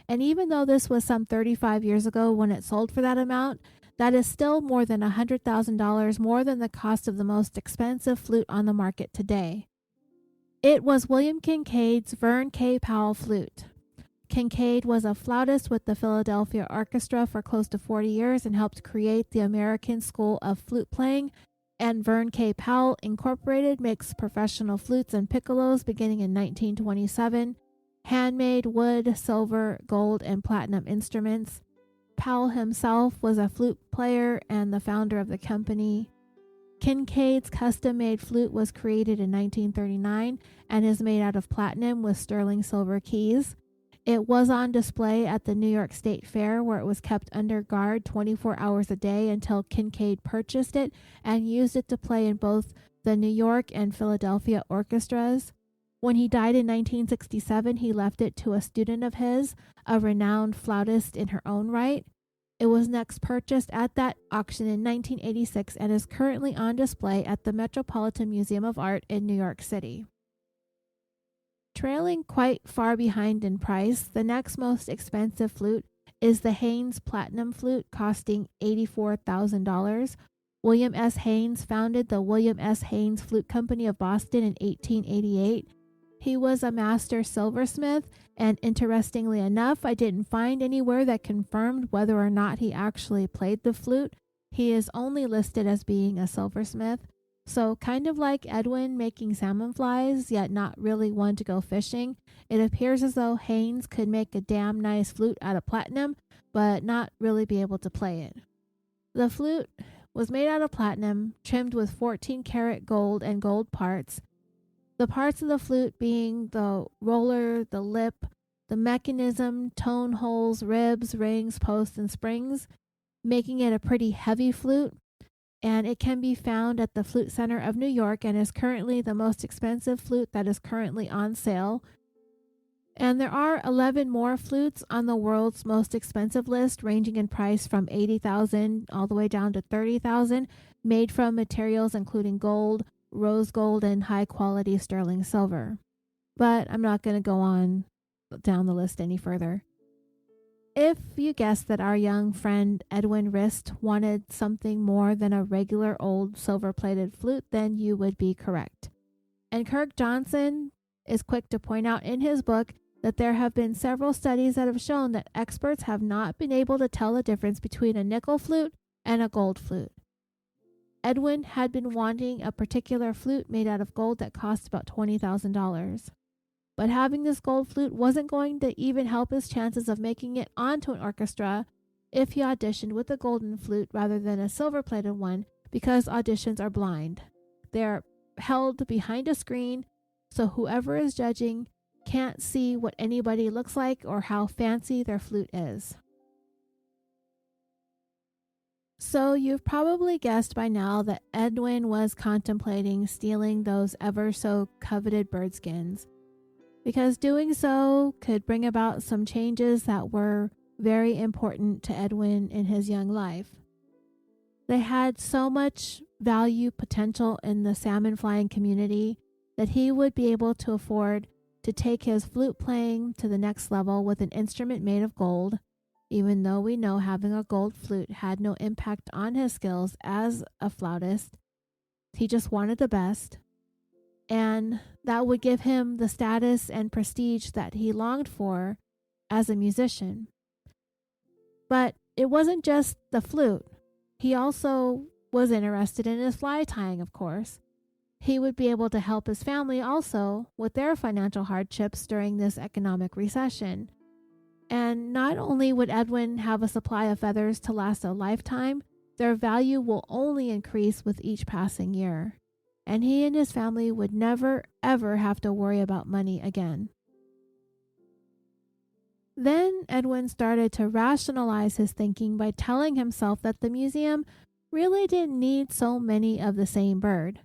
And even though this was some 35 years ago when it sold for that amount, that is still more than $100,000 more than the cost of the most expensive flute on the market today. It was William Kincaid's Vern K. Powell flute. Kincaid was a flautist with the Philadelphia Orchestra for close to 40 years and helped create the American School of Flute Playing, and Vern K. Powell Incorporated makes professional flutes and piccolos beginning in 1927, handmade wood, silver, gold, and platinum instruments. Powell himself was a flute player and the founder of the company. Kincaid's custom-made flute was created in 1939 and is made out of platinum with sterling silver keys. It was on display at the New York State Fair, where it was kept under guard 24 hours a day until Kincaid purchased it and used it to play in both the New York and Philadelphia orchestras. When he died in 1967, he left it to a student of his, a renowned flautist in her own right. It was next purchased at that auction in 1986 and is currently on display at the Metropolitan Museum of Art in New York City. Trailing quite far behind in price, the next most expensive flute is the Haynes Platinum Flute, costing $84,000. William S. Haynes founded the William S. Haynes Flute Company of Boston in 1888. He was a master silversmith, and interestingly enough, I didn't find anywhere that confirmed whether or not he actually played the flute. He is only listed as being a silversmith. So kind of like Edwin making salmon flies, yet not really one to go fishing, it appears as though Haynes could make a damn nice flute out of platinum, but not really be able to play it. The flute was made out of platinum, trimmed with 14-karat gold and gold parts. The parts of the flute being the roller, the lip, the mechanism, tone holes, ribs, rings, posts, and springs, making it a pretty heavy flute. And it can be found at the Flute Center of New York and is currently the most expensive flute that is currently on sale. And there are 11 more flutes on the world's most expensive list, ranging in price from $80,000 all the way down to $30,000, made from materials including gold, rose gold, and high-quality sterling silver. But I'm not going to go on down the list any further. If you guessed that our young friend Edwin Rist wanted something more than a regular old silver-plated flute, then you would be correct. And Kirk Johnson is quick to point out in his book that there have been several studies that have shown that experts have not been able to tell the difference between a nickel flute and a gold flute. Edwin had been wanting a particular flute made out of gold that cost about $20,000. But having this gold flute wasn't going to even help his chances of making it onto an orchestra if he auditioned with a golden flute rather than a silver-plated one, because auditions are blind. They're held behind a screen, so whoever is judging can't see what anybody looks like or how fancy their flute is. So you've probably guessed by now that Edwin was contemplating stealing those ever so coveted bird skins, because doing so could bring about some changes that were very important to Edwin in his young life. They had so much value potential in the salmon flying community that he would be able to afford to take his flute playing to the next level with an instrument made of gold, even though we know having a gold flute had no impact on his skills as a flautist. He just wanted the best. and that would give him the status and prestige that he longed for as a musician. But it wasn't just the flute. He also was interested in his fly tying, of course. He would be able to help his family also with their financial hardships during this economic recession. And not only would Edwin have a supply of feathers to last a lifetime, their value will only increase with each passing year. And he and his family would never, ever have to worry about money again. Then Edwin started to rationalize his thinking by telling himself that the museum really didn't need so many of the same bird.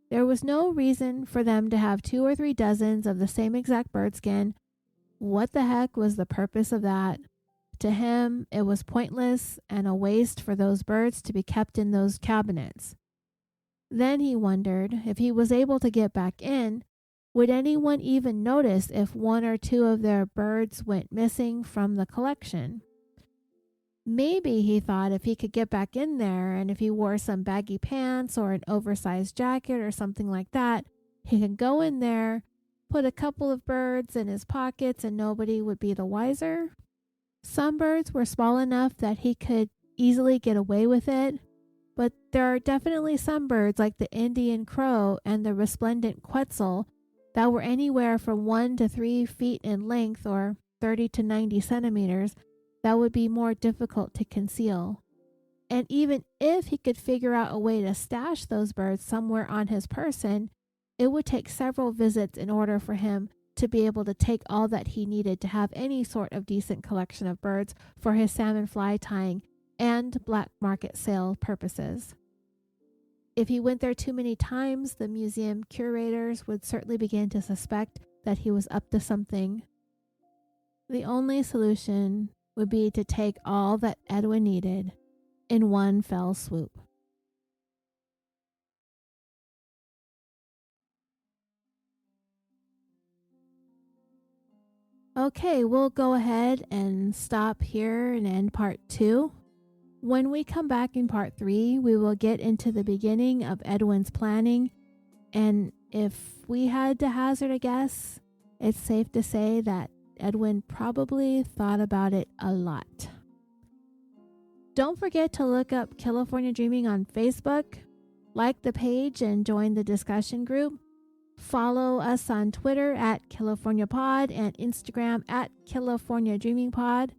There was no reason for them to have 2 or 3 dozens of the same exact bird skin. What the heck was the purpose of that? To him, it was pointless and a waste for those birds to be kept in those cabinets. Then he wondered if he was able to get back in, would anyone even notice if 1 or 2 of their birds went missing from the collection? Maybe he thought if he could get back in there and if he wore some baggy pants or an oversized jacket or something like that, he could go in there, put a couple of birds in his pockets and nobody would be the wiser. Some birds were small enough that he could easily get away with it, but there are definitely some birds like the Indian crow and the resplendent quetzal that were anywhere from 1 to 3 feet in length or 30 to 90 centimeters that would be more difficult to conceal. And even if he could figure out a way to stash those birds somewhere on his person, it would take several visits in order for him to be able to take all that he needed to have any sort of decent collection of birds for his salmon fly tying and black market sale purposes. If he went there too many times, the museum curators would certainly begin to suspect that he was up to something. The only solution would be to take all that Edwin needed in one fell swoop. Okay, we'll go ahead and stop here and end part 2. When we come back in part 3, we will get into the beginning of Edwin's planning, and if we had to hazard a guess, it's safe to say that Edwin probably thought about it a lot. Don't forget to look up California Dreaming on Facebook, like the page and join the discussion group. Follow us on Twitter at CaliforniaPod and Instagram at CaliforniaDreamingPod.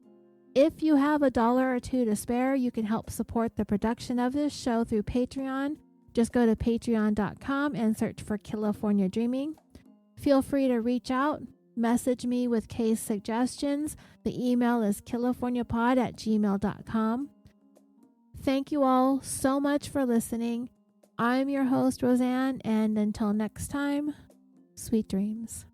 If you have $1 or $2 to spare, you can help support the production of this show through Patreon. Just go to patreon.com and search for California Dreaming. Feel free to reach out, message me with case suggestions. The email is californiapod@gmail.com. Thank you all so much for listening. I'm your host, Roseanne, and until next time, sweet dreams.